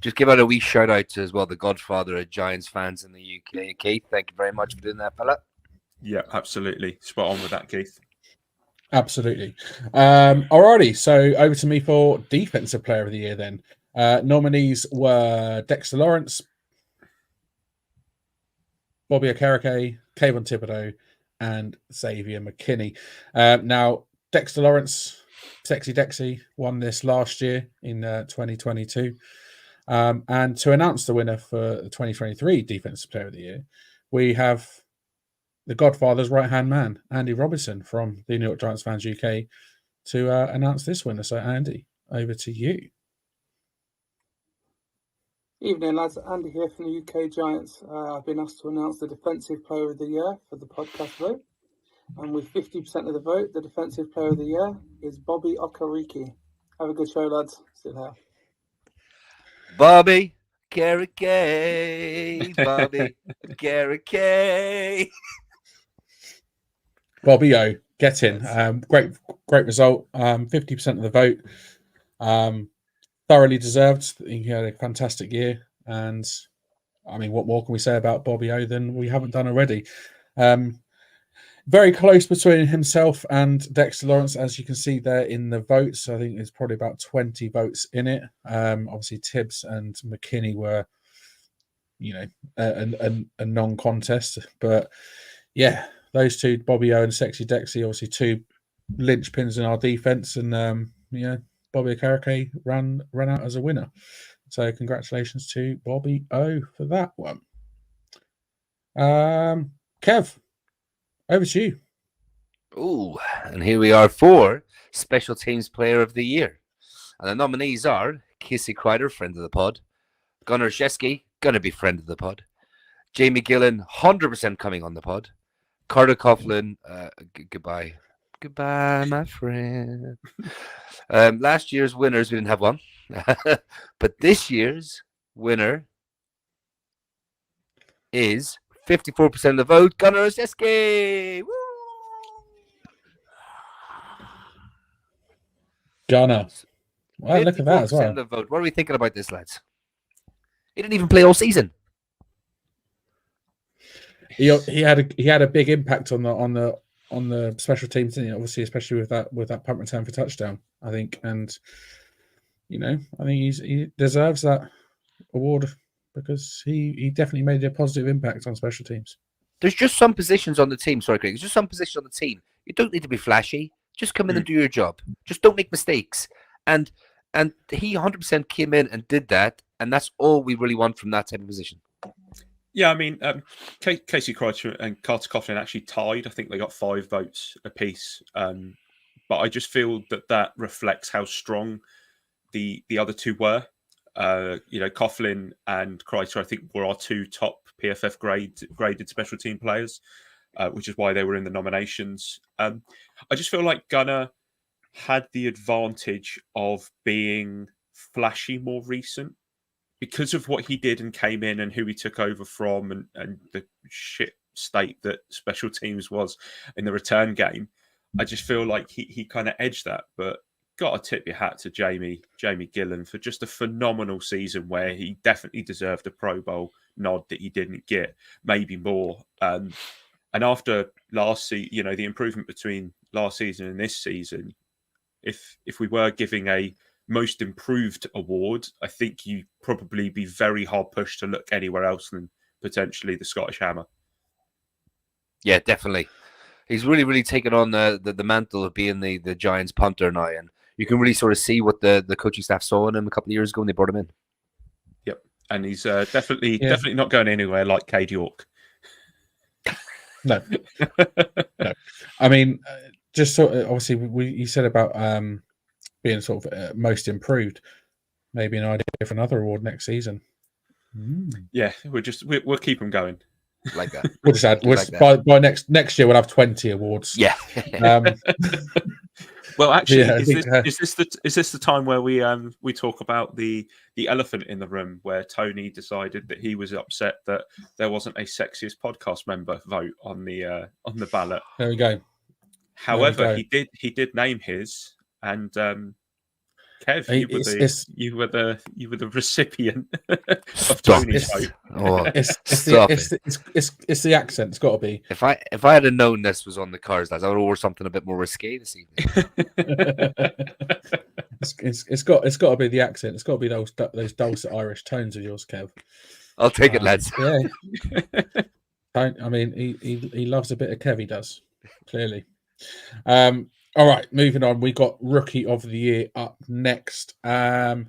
Just give out a wee shout out to as well the Godfather of Giants fans in the UK. Keith, thank you very much for doing that, fella. Yeah, absolutely. Spot on with that, Keith. Absolutely. Alrighty, so over to me for Defensive Player of the Year then. Nominees were Dexter Lawrence, Bobby Okereke, Kayvon Thibodeau, and Xavier McKinney. Now, Dexter Lawrence, Sexy Dexy, won this last year in 2022. And to announce the winner for the 2023 Defensive Player of the Year, we have the Godfather's right-hand man, Andy Robinson from the New York Giants Fans UK, to announce this winner. So, Andy, over to you. Evening, lads. Andy here from the UK Giants. I've been asked to announce the Defensive Player of the Year for the podcast vote. And with 50% of the vote, the Defensive Player of the Year is Bobby Okereke. Have a good show, lads. See you later. Bobby Okereke, Bobby Okereke. Bobby O, get in. Great result. 50% of the vote. Thoroughly deserved. He had a fantastic year. And I mean, what more can we say about Bobby O than we haven't done already? Very close between himself and Dexter Lawrence, as you can see there in the votes. I think there's probably about 20 votes in it. Obviously, Tibbs and McKinney were, you know, a non-contest. But yeah, those two, Bobby O and Sexy Dexy, obviously two linchpins in our defense. And yeah, Bobby Okereke ran out as a winner. So congratulations to Bobby O for that one. Kev, over to you. Ooh, and here we are for Special Teams Player of the Year. And the nominees are Casey Kreider, friend of the pod. Gunnar Sheski, gonna be friend of the pod. Jamie Gillen, 100% coming on the pod. Carter Coughlin, goodbye. Goodbye, my friend. Last year's winners, we didn't have one. But this year's winner is 54% of the vote. Gunnar Oseski. Woo! Gunner. Well, look at that as 54% well. of the vote. What are we thinking about this, lads? He didn't even play all season. He had a big impact on the special teams, didn't he? Obviously, especially with that punt return for touchdown, I think. And I think he deserves that award because he definitely made a positive impact on special teams. There's just some positions on the team. Sorry, Craig. There's just some positions on the team. You don't need to be flashy. Just come in and do your job. Just don't make mistakes. And he 100% came in and did that. And that's all we really want from that type of position. Yeah, I mean, Casey Kreutzer and Carter Coughlin actually tied. I think they got 5 votes apiece. But I just feel that reflects how strong the other two were. Coughlin and Kreutzer, I think, were our 2 top PFF graded special team players, which is why they were in the nominations. I just feel like Gunnar had the advantage of being flashy more recent because of what he did and came in and who he took over from and the shit state that special teams was in the return game. I just feel like he kind of edged that, but got to tip your hat to Jamie Gillan for just a phenomenal season where he definitely deserved a Pro Bowl nod that he didn't get, maybe more. And after last season, the improvement between last season and this season, if we were giving a most improved award, I think you'd probably be very hard pushed to look anywhere else than potentially the Scottish Hammer. Yeah, definitely. He's really, really taken on the mantle of being the Giants punter now, and you can really sort of see what the coaching staff saw in him a couple of years ago when they brought him in. Yep, and he's definitely not going anywhere like Cade York. No. No. I mean, just sort of, obviously, you said about being sort of most improved. Maybe an idea for another award next season. Yeah, we'll keep them going. Like that. We'll just add by next year we'll have 20 awards. Yeah. Well, actually, is this the time where we talk about the elephant in the room, where Tony decided that he was upset that there wasn't a sexiest podcast member vote on the ballot? There we go. However, he did name his, and Kev, you were the recipient of Tony's vote. Oh, it's the accent. It's got to be. If I had known this was on the cards, lads, I would have worn something a bit more risque this evening. It's got to be the accent. It's got to be those dulcet Irish tones of yours, Kev. I'll take it, lads. Yeah. I mean, he loves a bit of Kev. He does, clearly. All right, moving on. We got Rookie of the Year up next. Last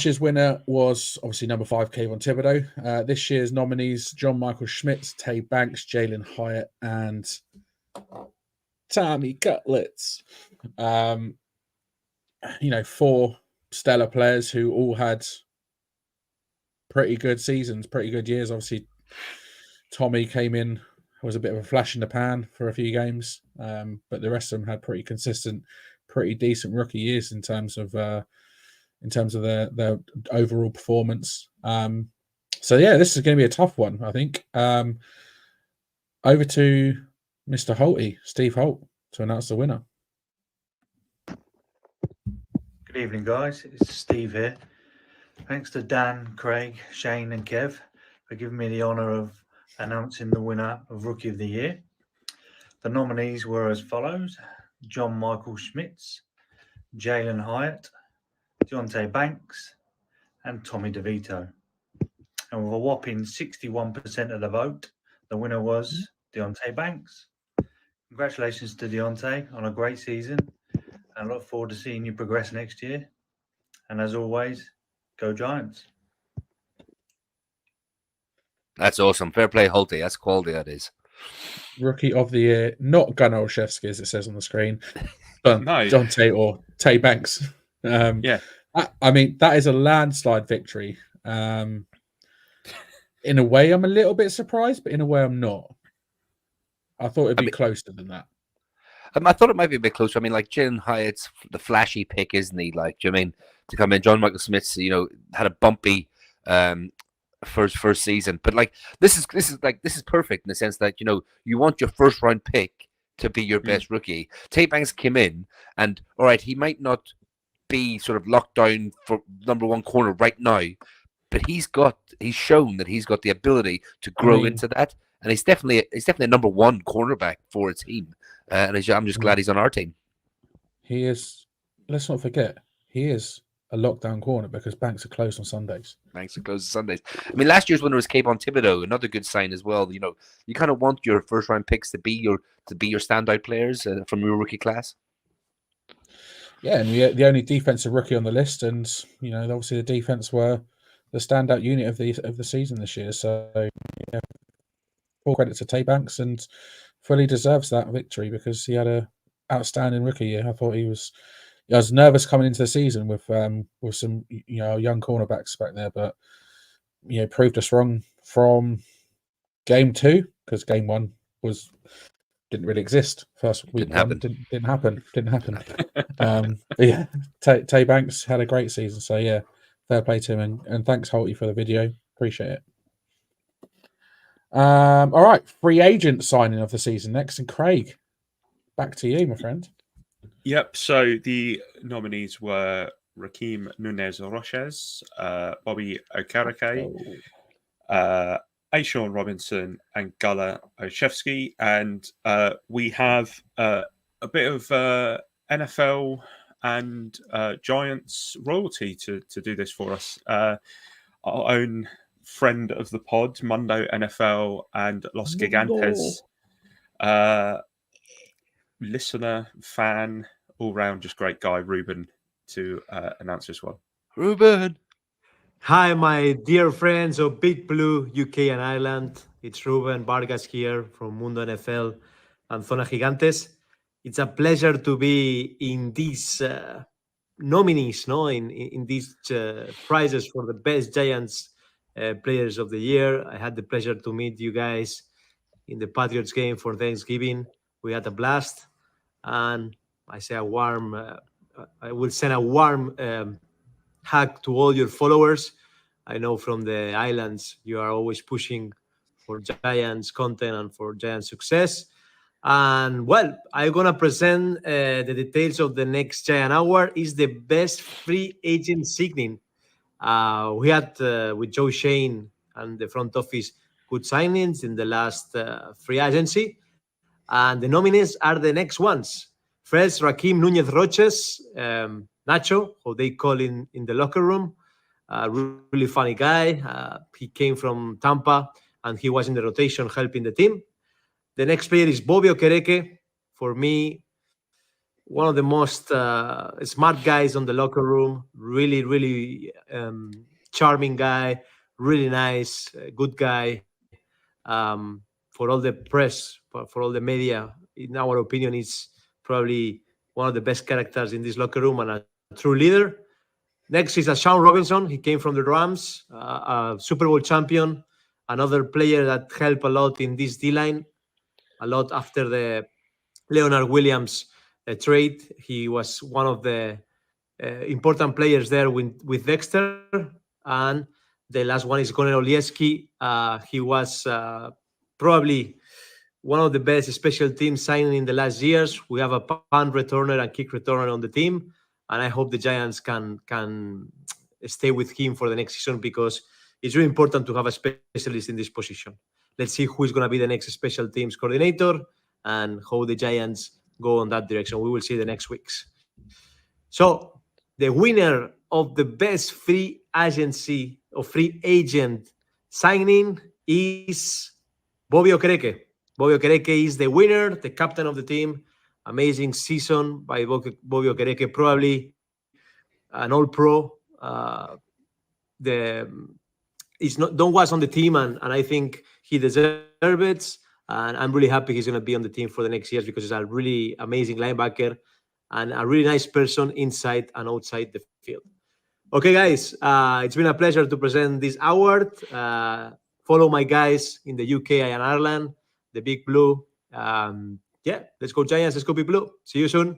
year's winner was obviously number 5, Kayvon Thibodeau. This year's nominees: John Michael Schmitz, Tay Banks, Jalen Hyatt, and Tommy Cutlets. 4 stellar players who all had pretty good seasons, pretty good years. Obviously, Tommy came in, was a bit of a flash in the pan for a few games, but the rest of them had pretty consistent, pretty decent rookie years in terms of their overall performance. So yeah, this is going to be a tough one, I think. Over to Mr. Holty, Steve Holt, to announce the winner. Good evening, guys. It's Steve here. Thanks to Dan, Craig, Shane, and Kev for giving me the honour of announcing the winner of Rookie of the Year. The nominees were as follows: John Michael Schmitz, Jalen Hyatt, Deontay Banks, and Tommy DeVito. And with a whopping 61% of the vote, the winner was Deontay Banks. Congratulations to Deontay on a great season, and I look forward to seeing you progress next year. And as always, go Giants. That's awesome. Fair play, Holty. That's quality, that is. Rookie of the Year, not Gunnar Olszewski, as it says on the screen, but Dante or Tay Banks. Yeah. I mean, that is a landslide victory. In a way, I'm a little bit surprised, but in a way, I'm not. I thought it'd be closer than that. I thought it might be a bit closer. I mean, like, Jalen Hyatt's the flashy pick, isn't he? Like, do you know what I mean? To come in, John Michael Smith, had a bumpy first season. But like this is perfect in the sense that you want your first round pick to be your best rookie. Tay Banks came in, and all right, he might not be sort of locked down for number one corner right now, but he's shown that he's got the ability to grow into that, and he's definitely a number one cornerback for a team. And I'm just glad he's on our team. He is. Let's not forget, he is a lockdown corner because banks are closed on Sundays. Banks are closed on Sundays. I mean, last year's winner was Kayvon Thibodeau, another good sign as well. You kind of want your first round picks to be your standout players from your rookie class. Yeah, and the only defensive rookie on the list, and obviously the defense were the standout unit of the season this year. So, yeah, full credit to Tay Banks, and fully deserves that victory because he had a outstanding rookie year. I thought I was nervous coming into the season with some young cornerbacks back there, but proved us wrong from game 2 because game 1 didn't really exist. First week didn't happen. But yeah, Tay Banks had a great season. So yeah, fair play to him, and thanks Holty for the video. Appreciate it. All right, free agent signing of the season next, and Craig, back to you, my friend. Yep. So the nominees were Raheem Nunez Roches, Bobby Okereke, Ashawn Robinson, and Gula Olszewski. And we have a bit of NFL and Giants royalty to do this for us. Our own friend of the pod, Mundo NFL and Los Gigantes, listener, fan, all round just great guy, Ruben, to announce this one. Ruben. Hi, my dear friends of Big Blue, UK and Ireland. It's Ruben Vargas here from Mundo NFL and Zona Gigantes. It's a pleasure to be in these nominees, in these prizes for the best Giants players of the year. I had the pleasure to meet you guys in the Patriots game for Thanksgiving. We had a blast, and I will send a warm hug to all your followers. I know from the islands you are always pushing for Giants content and for Giants success. And well, I'm gonna present the details of the next Giant Hour. Is the best free agent signing. We had with Joe Shane and the front office good signings in the last free agency, and the nominees are the next ones. First, Raheem Nunez Roches, Nacho, who they call in the locker room. Really funny guy. He came from Tampa, and he was in the rotation helping the team. The next player is Bobby Okereke. For me, one of the most smart guys on the locker room. Really, really charming guy. Really nice, good guy. For all the press, for all the media, in our opinion, he's probably one of the best characters in this locker room and a true leader. Next is Ashawn Robinson. He came from the Rams, a Super Bowl champion, another player that helped a lot in this D-line, a lot after the Leonard Williams trade. He was one of the important players there with Dexter. And the last one is Conor Olszewski. He was probably one of the best special team signing in the last years. We have a punt returner and kick returner on the team, and I hope the Giants can stay with him for the next season because it's really important to have a specialist in this position. Let's see who is going to be the next special teams coordinator and how the Giants go in that direction. We will see the next weeks. So the winner of the best free agency or free agent signing is Bobby Okereke. Bobby Okereke is the winner, the captain of the team. Amazing season by Bobby Okereke, probably an all-pro. Don't was on the team, and I think he deserves it. And I'm really happy he's going to be on the team for the next years because he's a really amazing linebacker and a really nice person inside and outside the field. Okay, guys, it's been a pleasure to present this award. Follow my guys in the UK and Ireland, the Big Blue. Yeah, let's go Giants, let's go Big Blue. See you soon.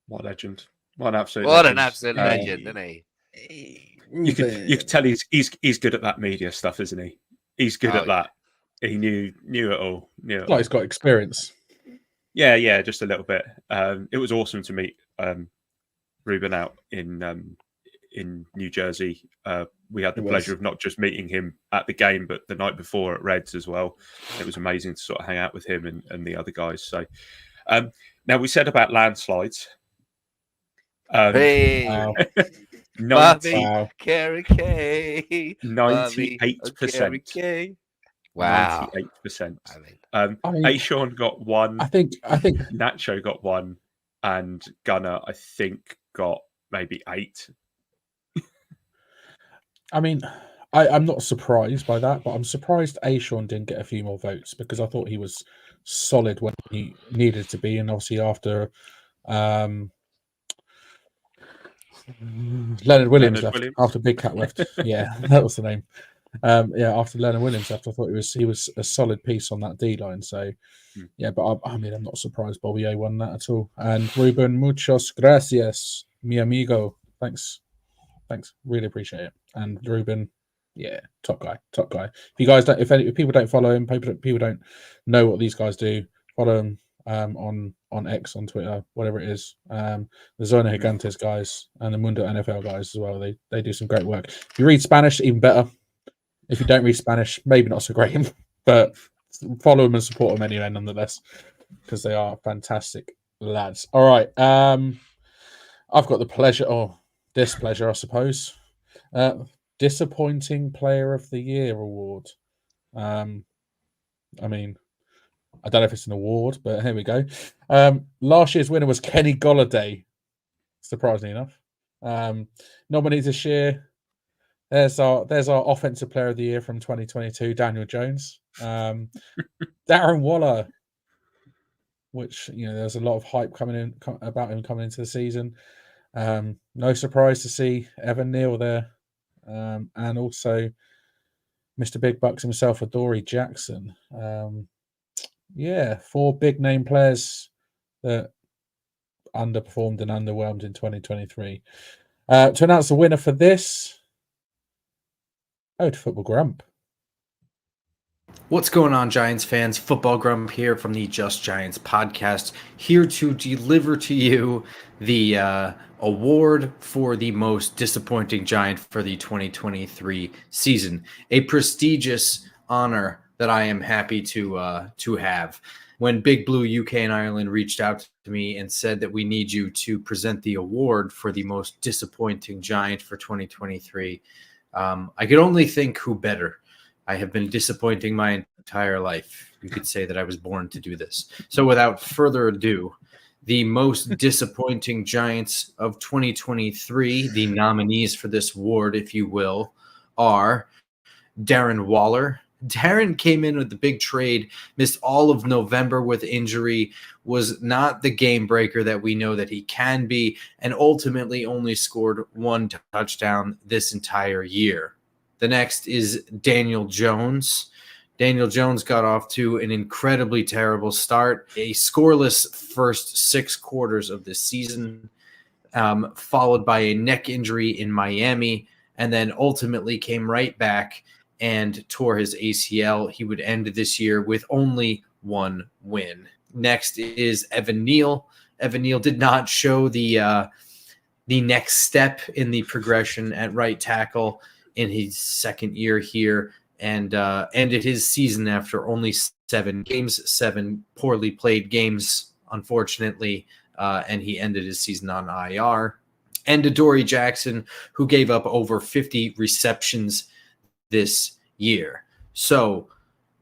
What a legend. What an absolute legend, legend, isn't he? You could tell he's good at that media stuff, isn't he? He's good at that. He knew it all. Like he's got experience. Yeah, just a little bit. It was awesome to meet Ruben out in New Jersey. We had the pleasure of not just meeting him at the game, but the night before at Reds as well. It was amazing to sort of hang out with him and the other guys. So now we said about landslides. Hey, Wow. 98%. Wow. 98%. I mean, Ashawn got one. I think Nacho got one, and Gunner, I think, got maybe 8. I mean, I'm not surprised by that, but I'm surprised Ashawn didn't get a few more votes because I thought he was solid when he needed to be, and obviously after Leonard Williams left, after Big Cat left, yeah, that was the name. After Leonard Williams left, I thought he was a solid piece on that D line. So, yeah, but I mean, I'm not surprised Bobby A won that at all. And Ruben, muchas gracias, mi amigo. Thanks, really appreciate it. And Ruben, yeah, top guy. If you guys don't, if people don't follow him, people don't know what these guys do, follow him on X, on Twitter, whatever it is. The Zona Gigantes guys and the Mundo NFL guys as well. They do some great work. If you read Spanish, even better. If you don't read Spanish, maybe not so great, but follow them and support them anyway, nonetheless, because they are fantastic lads. All right, I've got the pleasure, or displeasure, I suppose. Disappointing Player of the Year award. I mean, I don't know if it's an award, but here we go. Last year's winner was Kenny Golladay, surprisingly enough. Nominated this year. There's our offensive player of the year from 2022, Daniel Jones. Darren Waller, which there's a lot of hype about him coming into the season. No surprise to see Evan Neal there, and also Mr. Big Bucks himself, Adoree Jackson. 4 big name players that underperformed and underwhelmed in 2023. To announce the winner for this. To Football Grump. What's going on, Giants fans? Football Grump here from the Just Giants podcast, here to deliver to you the award for the most disappointing Giant for the 2023 season. A prestigious honor that I am happy to have. When Big Blue UK and Ireland reached out to me and said that we need you to present the award for the most disappointing Giant for 2023, I could only think who better. I have been disappointing my entire life. You could say that I was born to do this. So without further ado, the most disappointing Giants of 2023, the nominees for this award, if you will, are Darren Waller. Darren came in with the big trade, missed all of November with injury, was not the game breaker that we know that he can be, and ultimately only scored 1 touchdown this entire year. The next is Daniel Jones. Daniel Jones got off to an incredibly terrible start, a scoreless first 6 quarters of the season, followed by a neck injury in Miami, and then ultimately came right back and tore his ACL. He would end this year with only 1 win. Next is Evan Neal. Evan Neal did not show the next step in the progression at right tackle in his second year here, and ended his season after only 7 games, 7 poorly played games, unfortunately, and he ended his season on IR. And Adoree Jackson, who gave up over 50 receptions this year. So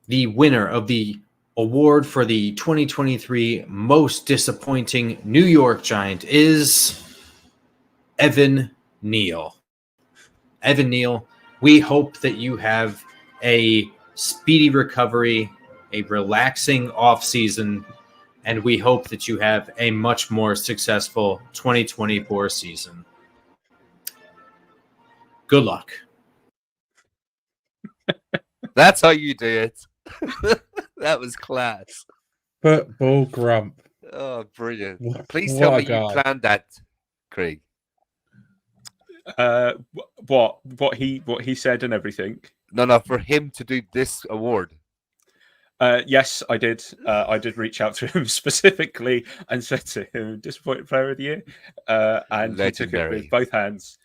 the winner of the award for the 2023 most disappointing New York Giant is Evan Neal. Evan Neal, we hope that you have a speedy recovery, a relaxing offseason, and we hope that you have a much more successful 2024 season. Good luck. That's how you do it. That was class. Football Grump. Oh, brilliant. Please tell me you planned that, Craig. What he said and everything. No, for him to do this award. Yes, I did. I did reach out to him specifically and said to him, "Disappointed player of the year," and he took it Legendary. with both hands.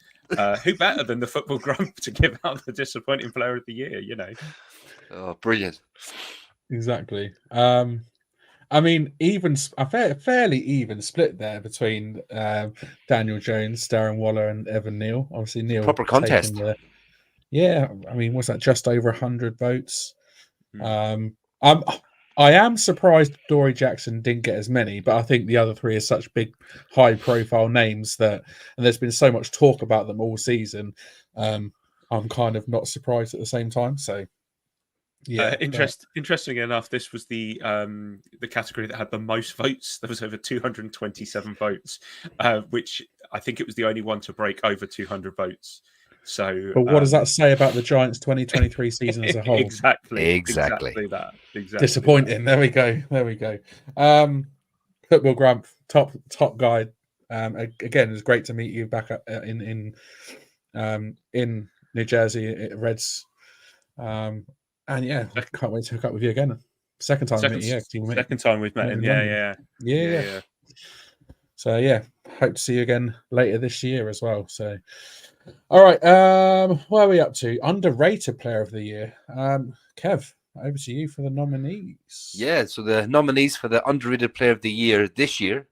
Who better than the football grump to give out the disappointing player of the year? You know. Oh, brilliant. Exactly. I mean, even a fairly even split there between Daniel Jones, Darren Waller, and Evan Neal. Obviously, Neal Proper contest. Yeah, I mean, was that just over 100 votes? Mm. I am surprised Dory Jackson didn't get as many, but I think the other three are such big, high-profile names and there's been so much talk about them all season. I'm kind of not surprised at the same time. So, yeah. Interestingly enough, this was the category that had the most votes. There was over 227 votes, which I think it was the only one to break over 200 votes. So, but what does that say about the Giants' 2023 season as a whole? Exactly that. Exactly disappointing. That. There we go. Football Grump, top guy. Again, it was great to meet you back in New Jersey at Reds. And yeah, I can't wait to hook up with you again. Second time Second time we've met him. Yeah. So yeah, hope to see you again later this year as well. So, all right, where are we up to? Underrated player of the year. Kev, over to you for the nominees. Yeah, so the nominees for the underrated player of the year this year.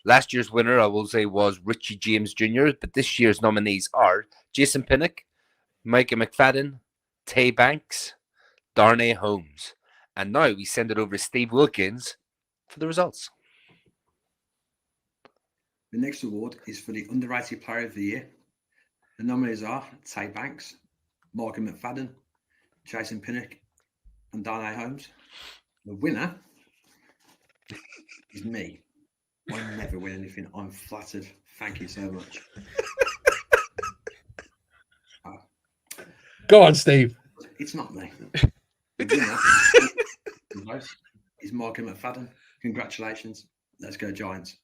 Last year's winner, I will say, was Richie James Jr., but this year's nominees are Jason Pinnock, Micah McFadden, Tay Banks, Darnay Holmes. And now we send it over to Steve Wilkins for the results. The next award is for the underrated player of the year. The nominees are Tay Banks, Morgan McFadden, Jason Pinnock, and Darnay Holmes. The winner is me. I never win anything. I'm flattered. Thank you so much. Go on, Steve. It's not me. The winner is Morgan McFadden. Congratulations. Let's go Giants.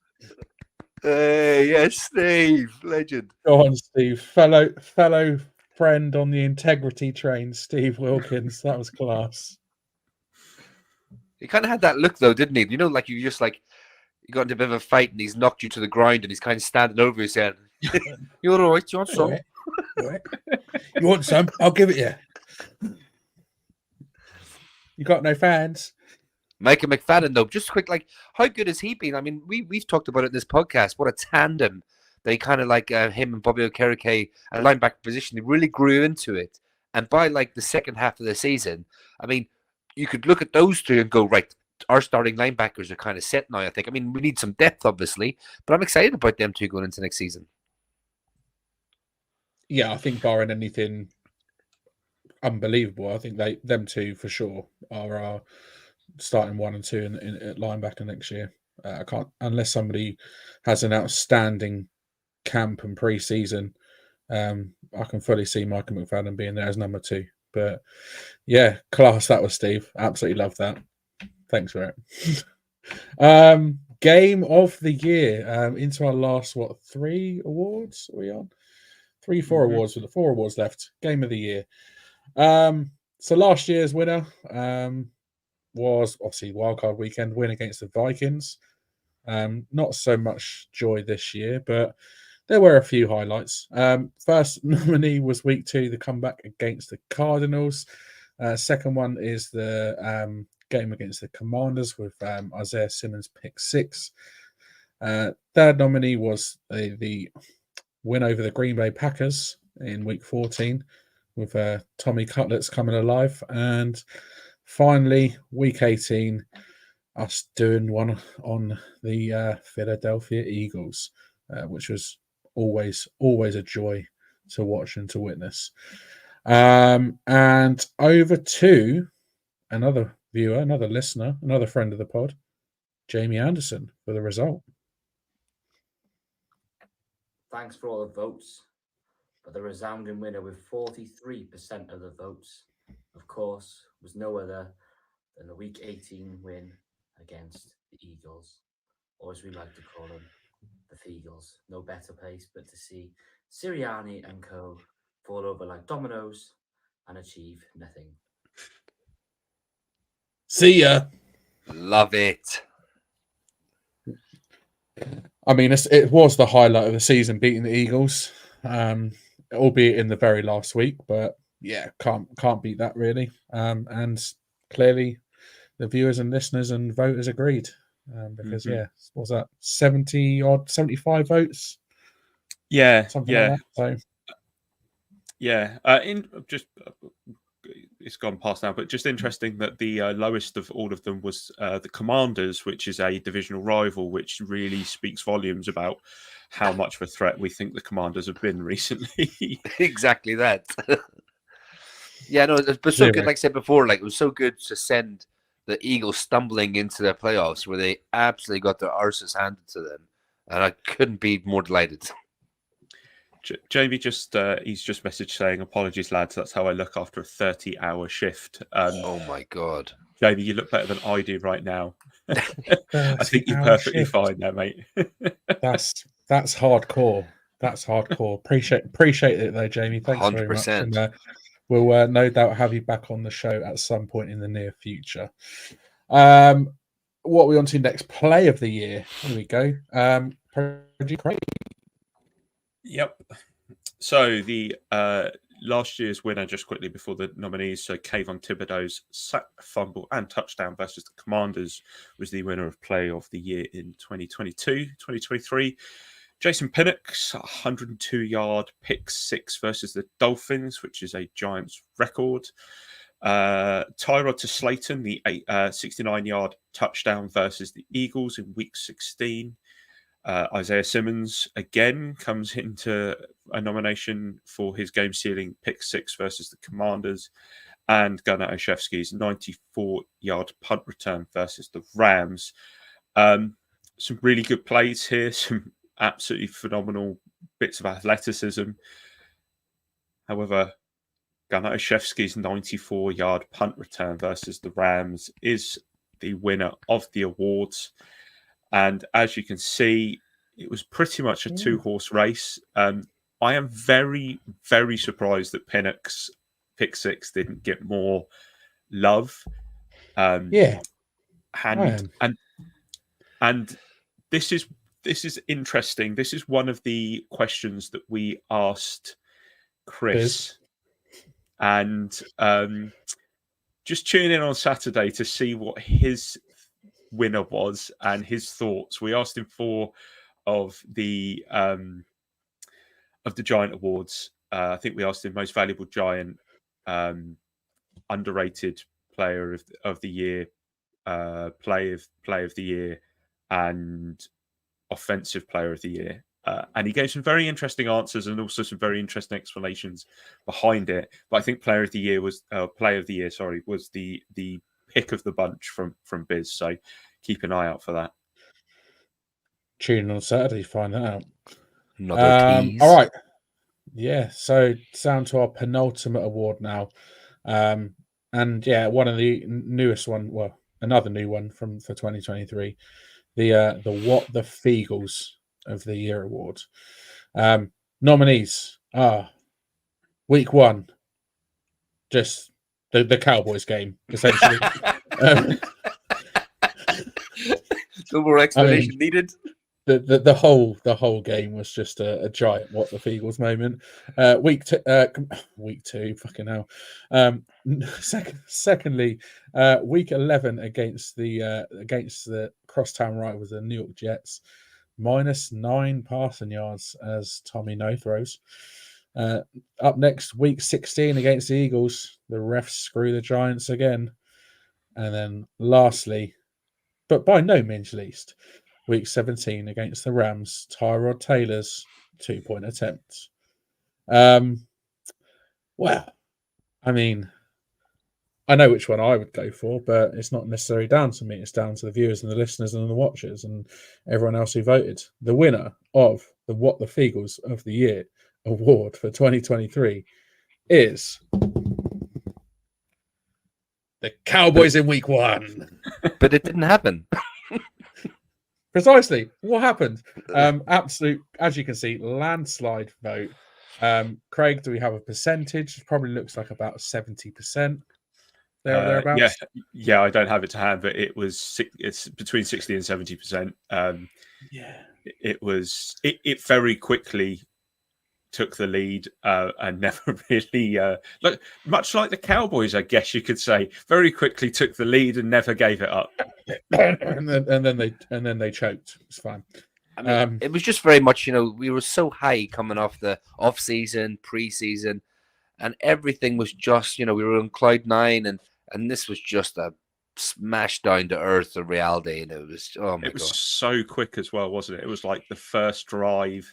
Yes, Steve, legend. Go on, Steve. Fellow friend on the integrity train, Steve Wilkins. That was class. He kind of had that look, though, didn't he? You know, like you got into a bit of a fight and he's knocked you to the ground and he's kind of standing over you saying, "You're all right. You want some? You want some? I'll give it you. You got no fans." Micah McFadden, though, just quick, like, how good has he been? I mean, we've talked about it in this podcast. What a tandem. They kind of like him and Bobby Okereke at linebacker position. They really grew into it. And by like the second half of the season, I mean, you could look at those two and go, right, our starting linebackers are kind of set now, I think. I mean, we need some depth, obviously, but I'm excited about them two going into next season. Yeah, I think barring anything unbelievable, I think them two for sure are our starting 1 and 2 at linebacker next year. I can't, unless somebody has an outstanding camp and pre-season. I can fully see Michael McFadden being there as number 2. But yeah, class that was, Steve. Absolutely love that. Thanks for it. Game of the year. Into our last 3 awards are we on? 4 awards with the 4 awards left. Game of the year. So last year's winner was obviously wildcard weekend win against the Vikings. Not so much joy this year, but there were a few highlights. First nominee was week 2, the comeback against the Cardinals. Second one is the game against the Commanders with Isaiah Simmons pick 6. Third nominee was the win over the Green Bay Packers in week 14 with Tommy Cutlets coming alive. And finally, week 18, us doing one on the Philadelphia Eagles, which was always a joy to watch and to witness. And over to another viewer, another listener, another friend of the pod, Jamie Anderson, for the result. Thanks for all the votes, but the resounding winner with 43% of the votes, of course, was no other than the Week 18 win against the Eagles, or as we like to call them, the Feagles. No better place but to see Sirianni and co. fall over like dominoes and achieve nothing. See ya. Love it. I mean, it was the highlight of the season, beating the Eagles, albeit in the very last week. But yeah, can't beat that really. And clearly, the viewers and listeners and voters agreed, because yeah, what was that 75 votes? Yeah, something yeah, like that. So yeah. It's gone past now, but just interesting that the lowest of all of them was the Commanders, which is a divisional rival, which really speaks volumes about how much of a threat we think the Commanders have been recently. Exactly that. Yeah, no, it was so Zero. good. Like I said before, like it was so good to send the Eagles stumbling into the playoffs where they absolutely got their arses handed to them, and I couldn't be more delighted. Jamie he's just messaged saying, "Apologies, lads. That's how I look after a 30-hour shift." Oh my god, Jamie, you look better than I do right now. I think you're perfectly fine there, mate. That's hardcore. That's hardcore. Appreciate it though, Jamie. Thanks very much. 100%. And we'll no doubt have you back on the show at some point in the near future. What are we on to next? Play of the year. Here we go. Craig. Yep. So the last year's winner, just quickly before the nominees, so Kayvon Thibodeau's sack, fumble, and touchdown versus the Commanders was the winner of Play of the Year in 2022-2023. Jason Pinnock's 102-yard pick six versus the Dolphins, which is a Giants record. Tyrod to Slayton, the 69-yard touchdown versus the Eagles in Week 16. Isaiah Simmons again comes into a nomination for his game-sealing pick six versus the Commanders, and Gunnar Olszewski's 94-yard punt return versus the Rams. Some really good plays here, some absolutely phenomenal bits of athleticism. However, Gunnar Olszewski's 94-yard punt return versus the Rams is the winner of the awards. And as you can see, it was pretty much a two-horse race. I am very, very surprised that Pinnock's pick six didn't get more love. And this is interesting. This is one of the questions that we asked Chris, and just tune in on Saturday to see what his winner was and his thoughts. We asked him four of the Giant Awards. I think we asked him most valuable Giant, underrated player of the year, play of the year, and offensive player of the year. And he gave some very interesting answers and also some very interesting explanations behind it. But I think play of the year was the pick of the bunch from Biz. So keep an eye out for that. Tune in on Saturday, find that out. Another tease. All right. Yeah, so down to our penultimate award now. And yeah, one of the newest one, well, another new one for 2023. The What the Feagles of the Year award. Nominees are week one, just the Cowboys game, essentially. No more explanation needed. The whole game was just a giant What the Feagles moment. Week two, fucking hell. Secondly, week 11 against the crosstown rivals, the New York Jets, -9 passing yards as Tommy No throws. Up next, week 16 against the Eagles, the refs screw the Giants again, and then lastly, but by no means least, week 17 against the Rams, Tyrod Taylor's 2-point attempt. Well, I mean, I know which one I would go for, but it's not necessarily down to me. It's down to the viewers and the listeners and the watchers and everyone else who voted. The winner of the What the Feagles of the Year award for 2023 is the Cowboys in week one. But it didn't happen. Precisely. What happened? Absolute, as you can see, landslide vote. Craig, do we have a percentage? It probably looks like about 70%. There or thereabouts. Yeah. I don't have it to hand, but it's between 60 and 70%. It very quickly took the lead and never really much like the Cowboys, I guess you could say, very quickly took the lead and never gave it up. and then they choked. It's fine. I mean, it was just very much, we were so high coming off the off season, pre-season, and everything was just, we were on cloud nine, and this was just a smash down to earth of reality, and it was it was so quick as well, wasn't it? It was like the first drive,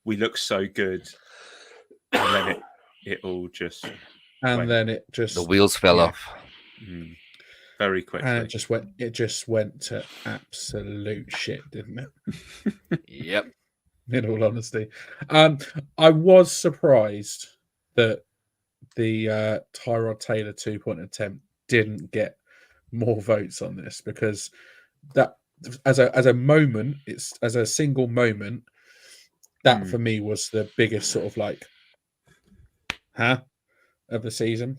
we looked so good, and then it all just the wheels fell off very quickly, and it just went to absolute shit, didn't it? Yep. In all honesty, I was surprised that the Tyrod Taylor 2-point attempt didn't get more votes on this, because that as a moment, it's as a single moment, that for me was the biggest sort of like of the season.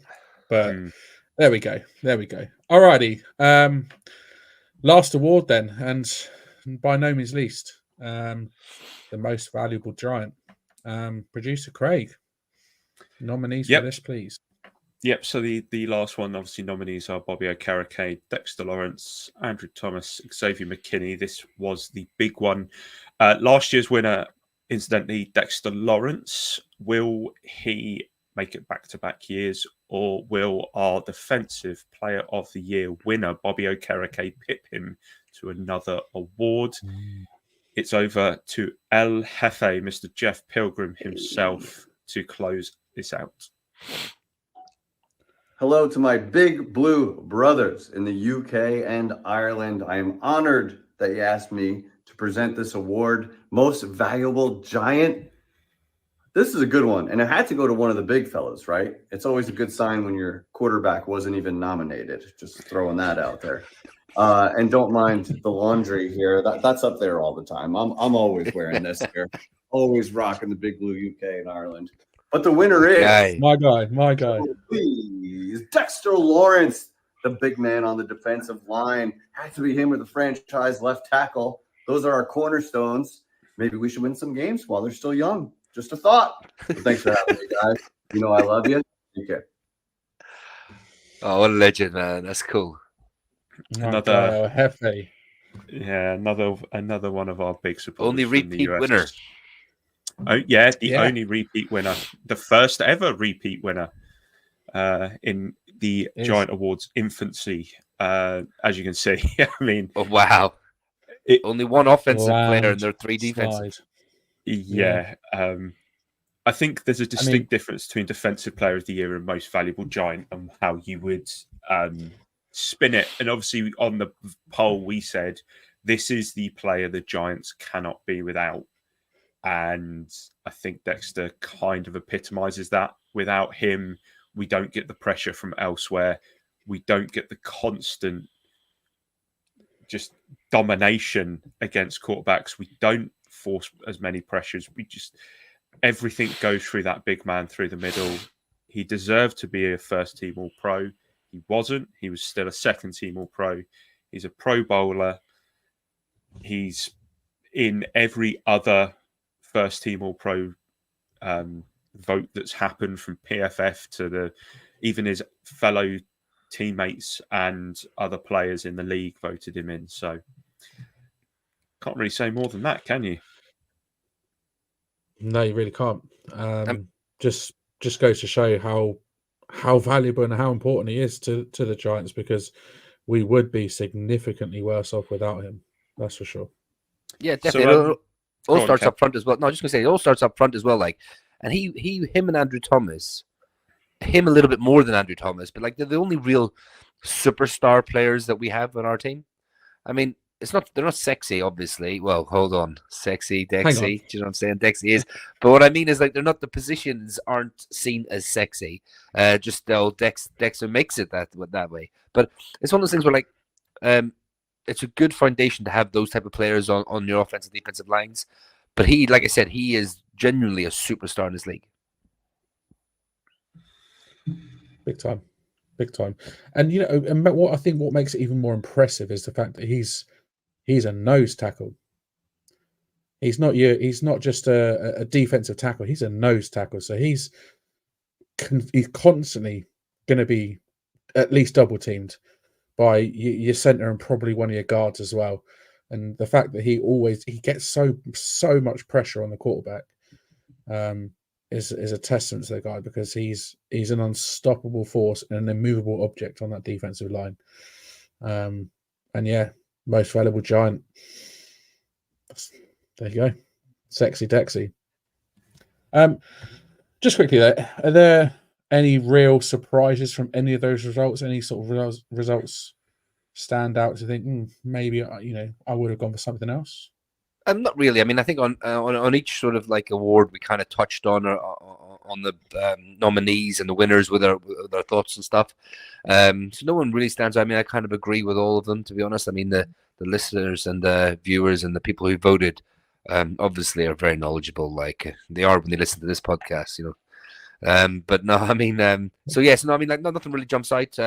But there we go. Alrighty. Last award then, and by no means least, the most valuable giant. Producer Craig, nominees for this, please. Yep. So the last one, obviously, nominees are Bobby Okereke, Dexter Lawrence, Andrew Thomas, Xavier McKinney. This was the big one. Last year's winner, incidentally, Dexter Lawrence. Will he make it back-to-back years, or will our Defensive Player of the Year winner, Bobby Okereke, pip him to another award? It's over to El Jefe, Mr. Jeff Pilgrim himself, to close this out. Hello to my big blue brothers in the UK and Ireland. I am honored that you asked me to present this award, Most Valuable Giant. This is a good one, and it had to go to one of the big fellas, right? It's always a good sign when your quarterback wasn't even nominated. Just throwing that out there. And don't mind the laundry here. That's up there all the time. I'm always wearing this here. Always rocking the big blue UK and Ireland. But the winner is my guy. Please, Dexter Lawrence, the big man on the defensive line. Had to be him or the franchise left tackle. Those are our cornerstones. Maybe we should win some games while they're still young. Just a thought. But thanks for having me, guys. You know I love you. Take care. Oh, what a legend, man. That's cool. Another Jefe. Yeah, another one of our big supporters. Only repeat winner. Oh yeah, only repeat winner, the first ever repeat winner in the Giant Awards infancy. As you can see, I mean, wow, only one offensive player and there are three defensive. Yeah, I think there's a distinct difference between Defensive Player of the Year and Most Valuable Giant, and how you would spin it. And obviously, on the poll, we said this is the player the Giants cannot be without. And I think Dexter kind of epitomizes that. Without him, we don't get the pressure from elsewhere. We don't get the constant just domination against quarterbacks. We don't force as many pressures. Everything goes through that big man through the middle. He deserved to be a first team All Pro. He wasn't. He was still a second team All Pro. He's a Pro Bowler. He's in every other first team All Pro vote that's happened, from PFF to even his fellow teammates and other players in the league voted him in. So can't really say more than that, can you? No, you really can't. Just goes to show how valuable and how important he is to the Giants, because we would be significantly worse off without him. That's for sure. Yeah, definitely. So, all starts up front as well. No, just gonna say it all starts up front as well. And him and Andrew Thomas, him a little bit more than Andrew Thomas, but they're the only real superstar players that we have on our team. I mean, they're not sexy, obviously. Well, hold on, sexy, Dexy. Do you know what I'm saying? Dexy is, but what I mean is they're not, the positions aren't seen as sexy. Just Dexter makes it that way. But it's one of those things where it's a good foundation to have those type of players on your offensive defensive lines. But he, like I said, he is genuinely a superstar in this league. Big time. And and what makes it even more impressive is the fact that he's a nose tackle. He's not just a defensive tackle. He's a nose tackle. So he's constantly going to be at least double teamed by your center and probably one of your guards as well. And the fact that he gets so much pressure on the quarterback is a testament to the guy, because he's an unstoppable force and an immovable object on that defensive line. And yeah, most valuable Giant. There you go, sexy Dexy. Just quickly, are there any real surprises from any of those results? Any sort of results stand out to think maybe I would have gone for something else? Not really. I mean, I think on each sort of like award we kind of touched on the nominees and the winners with our thoughts and stuff. So no one really stands out. I mean, I kind of agree with all of them, to be honest. I mean, the listeners and the viewers and the people who voted obviously are very knowledgeable, like they are when they listen to this podcast, But no, I mean, so yes, no, I mean, like, nothing really jumps out.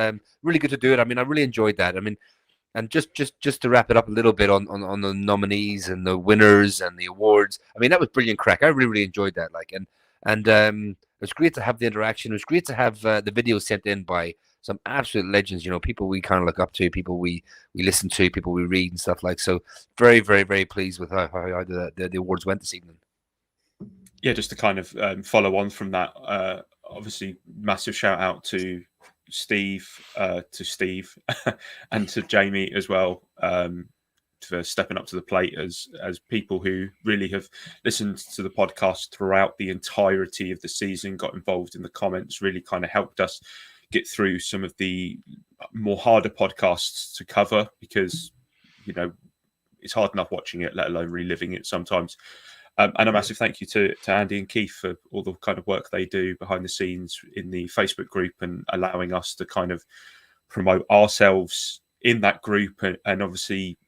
Really good to do it. I mean, I really enjoyed that. I mean, and just to wrap it up a little bit on the nominees and the winners and the awards. I mean, that was brilliant crack. I really enjoyed that. Like, and it was great to have the interaction. It was great to have the video sent in by some absolute legends. People we kind of look up to, people we listen to, people we read and stuff like. So very, very, very pleased with how the awards went this evening. Yeah, just to kind of follow on from that, obviously massive shout out to Steve, and to Jamie as well, for stepping up to the plate as people who really have listened to the podcast throughout the entirety of the season, got involved in the comments, really kind of helped us get through some of the more harder podcasts to cover, because it's hard enough watching it, let alone reliving it sometimes. And a massive thank you to Andy and Keith for all the kind of work they do behind the scenes in the Facebook group and allowing us to kind of promote ourselves in that group, and obviously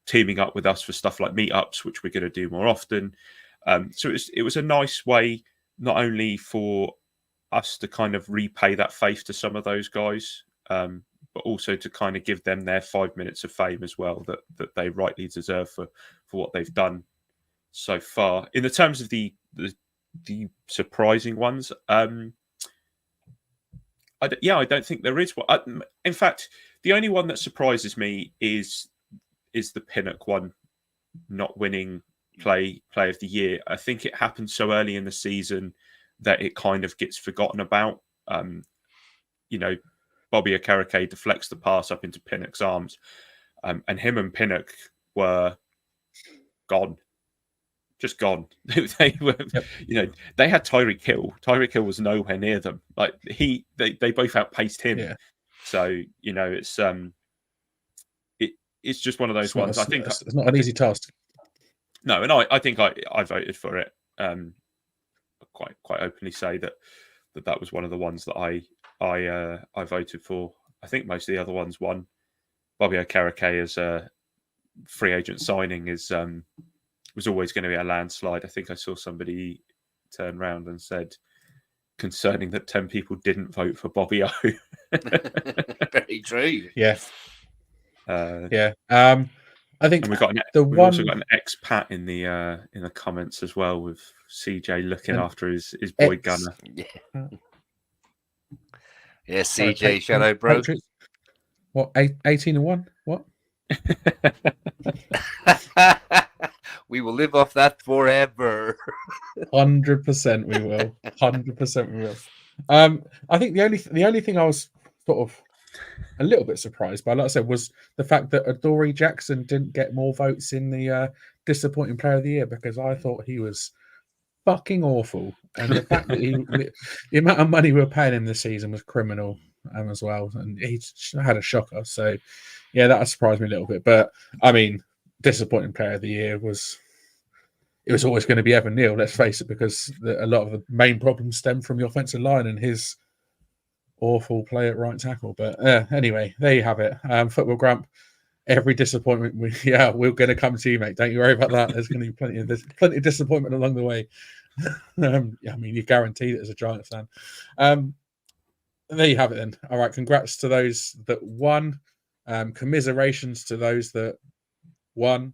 teaming up with us for stuff like meetups, which we're going to do more often. So it was a nice way, not only for us to kind of repay that faith to some of those guys, but also to kind of give them their 5 minutes of fame as well, that they rightly deserve for what they've done so far. In the terms of the surprising ones, I don't think there is one. In fact, the only one that surprises me is the Pinnock one not winning play of the year. I think it happened so early in the season that it kind of gets forgotten about. Bobby Okereke deflects the pass up into Pinnock's arms, and him and Pinnock were gone. Just gone. They were, they had Tyreek Hill. Tyreek Hill was nowhere near them. Like they both outpaced him. Yeah. So it's just one of those ones. I think it's not an easy task. No, and I think I voted for it. Quite openly say that was one of the ones that I voted for. I think most of the other ones won. Bobby Okereke as a free agent signing was always going to be a landslide. I think I saw somebody turn around and said, concerning that 10 people didn't vote for Bobby O. Very true. Yeah. I think we've also got an expat in the comments as well, with CJ looking after his boy Gunner. Yeah. Yeah, CJ, shout out, bro. What, 18-1? What? We will live off that forever. 100% we will. 100% we will. I think the only thing I was sort of a little bit surprised by, like I said, was the fact that Adoree Jackson didn't get more votes in the disappointing player of the year, because I thought he was fucking awful, and the fact that the amount of money we were paying him this season was criminal as well, and he had a shocker. So yeah, that surprised me a little bit. But I mean, disappointing player of the year was always going to be Evan Neal, let's face it, because a lot of the main problems stem from the offensive line and his awful play at right tackle. But anyway, there you have it. Football Grump, every disappointment, we're going to come to you, mate. Don't you worry about that. There's going to be plenty of disappointment along the way. I mean, you're guaranteed it as a Giants fan. There you have it then. All right, congrats to those that won. Commiserations to those that won.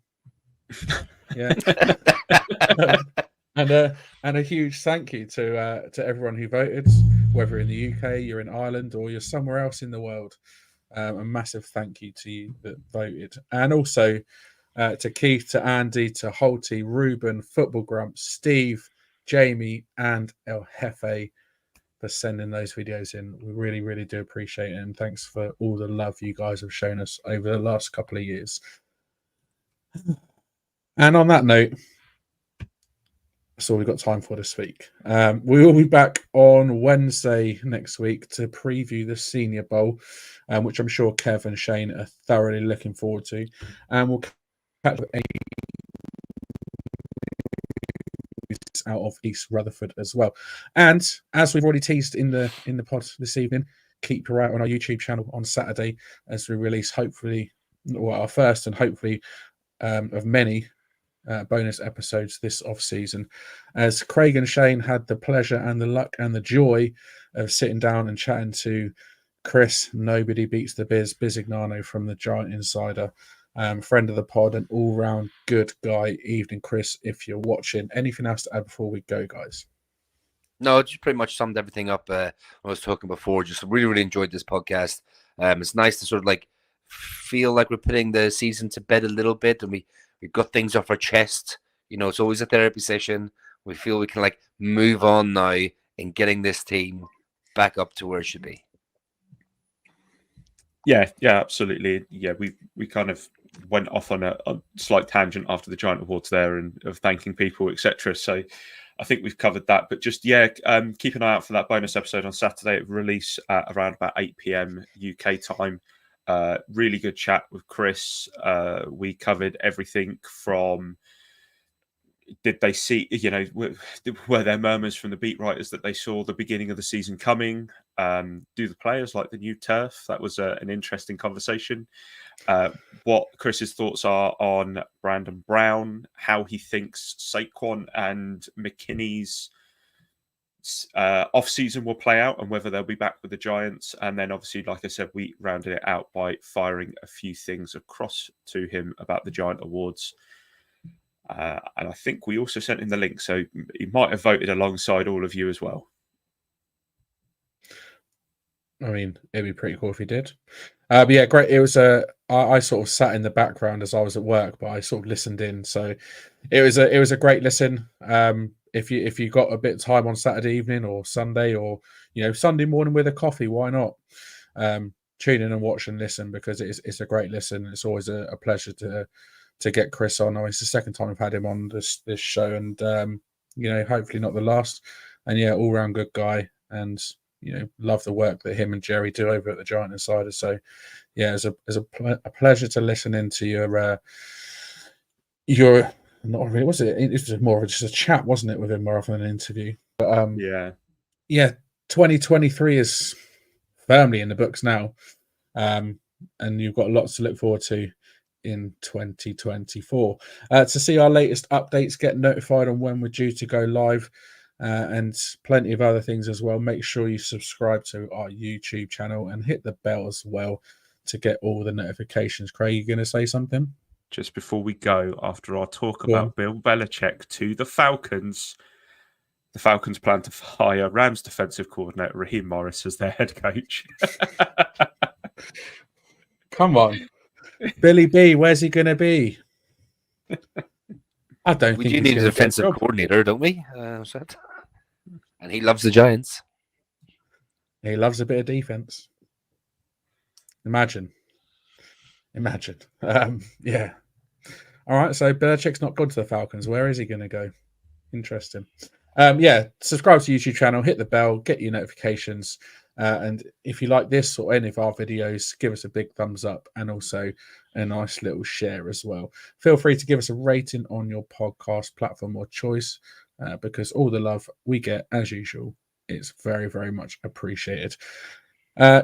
Yeah. And a huge thank you to everyone who voted, whether in the UK, you're in Ireland, or you're somewhere else in the world. A massive thank you to you that voted, and also to Keith, to Andy, to Holty, Ruben, Football Grump, Steve, Jamie, and El Jefe for sending those videos in. We really, really do appreciate it, and thanks for all the love you guys have shown us over the last couple of years. And on that note, that's all we've got time for this week. We will be back on Wednesday next week to preview the Senior Bowl, which I'm sure Kev and Shane are thoroughly looking forward to. And we'll catch up out of East Rutherford as well. And as we've already teased in the pod this evening, keep your eye out on our YouTube channel on Saturday as we release hopefully our first and hopefully of many bonus episodes this off season, as Craig and Shane had the pleasure and the luck and the joy of sitting down and chatting to Chris, Nobody Beats the Bizignano from the Giant Insider, friend of the pod, an all-round good guy. Evening, Chris, if you're watching. Anything else to add before we go, guys? No, just pretty much summed everything up I was talking before. Just really, really enjoyed this podcast. It's nice to sort of like feel like we're putting the season to bed a little bit, and we've got things off our chest. You know, it's always a therapy session. We feel we can like move on now in getting this team back up to where it should be. Yeah, absolutely. Yeah, we kind of went off on a slight tangent after the Giant Awards there, and of thanking people, etc. So I think we've covered that. But just keep an eye out for that bonus episode on Saturday. It will release at around about 8 p.m. UK time. Really good chat with Chris. We covered everything from, did they see, were there murmurs from the beat writers that they saw the beginning of the season coming? Do the players like the new turf? That was an interesting conversation. What Chris's thoughts are on Brandon Brown, how he thinks Saquon and McKinney's off-season will play out, and whether they'll be back with the Giants. And then obviously, like I said, we rounded it out by firing a few things across to him about the Giant Awards. And I think we also sent him the link, so he might have voted alongside all of you as well. I mean, it'd be pretty cool if he did. But yeah, great. It was I sort of sat in the background as I was at work, but I sort of listened in. So it was a great listen. If you got a bit of time on Saturday evening or Sunday, or Sunday morning with a coffee, why not? Tune in and watch and listen, because it's a great listen. It's always a pleasure to get Chris on. It's the second time I've had him on this show, and hopefully not the last. And yeah, all round good guy, and love the work that him and Jerry do over at the Giant Insider. So yeah, it's a pleasure to listen into your not really, was it? It was more of just a chat, wasn't it, with him rather than an interview? But yeah, 2023 is firmly in the books now, and you've got lots to look forward to in 2024. To see our latest updates, get notified on when we're due to go live, and plenty of other things as well. Make sure you subscribe to our YouTube channel and hit the bell as well to get all the notifications. Craig, you going to say something? Just before we go, after our talk about Bill Belichick to the Falcons plan to hire Rams defensive coordinator Raheem Morris as their head coach. Come on. Billy B, where's he going to be? I don't we think do need a defensive coordinator, don't we? And he loves the Giants. He loves a bit of defense. Imagine. Yeah. All right, so Belichick's not gone to the Falcons. Where is he going to go? Interesting. Yeah, subscribe to the YouTube channel, hit the bell, get your notifications. And if you like this or any of our videos, give us a big thumbs up and also a nice little share as well. Feel free to give us a rating on your podcast platform or choice, because all the love we get, as usual, it's very, very much appreciated.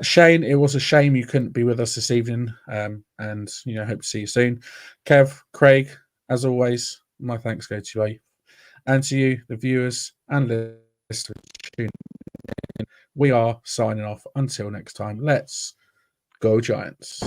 Shane, it was a shame you couldn't be with us this evening, and hope to see you soon. Kev, Craig, as always, my thanks go to you, and to you, the viewers and listeners. We are signing off. Until next time, let's go Giants.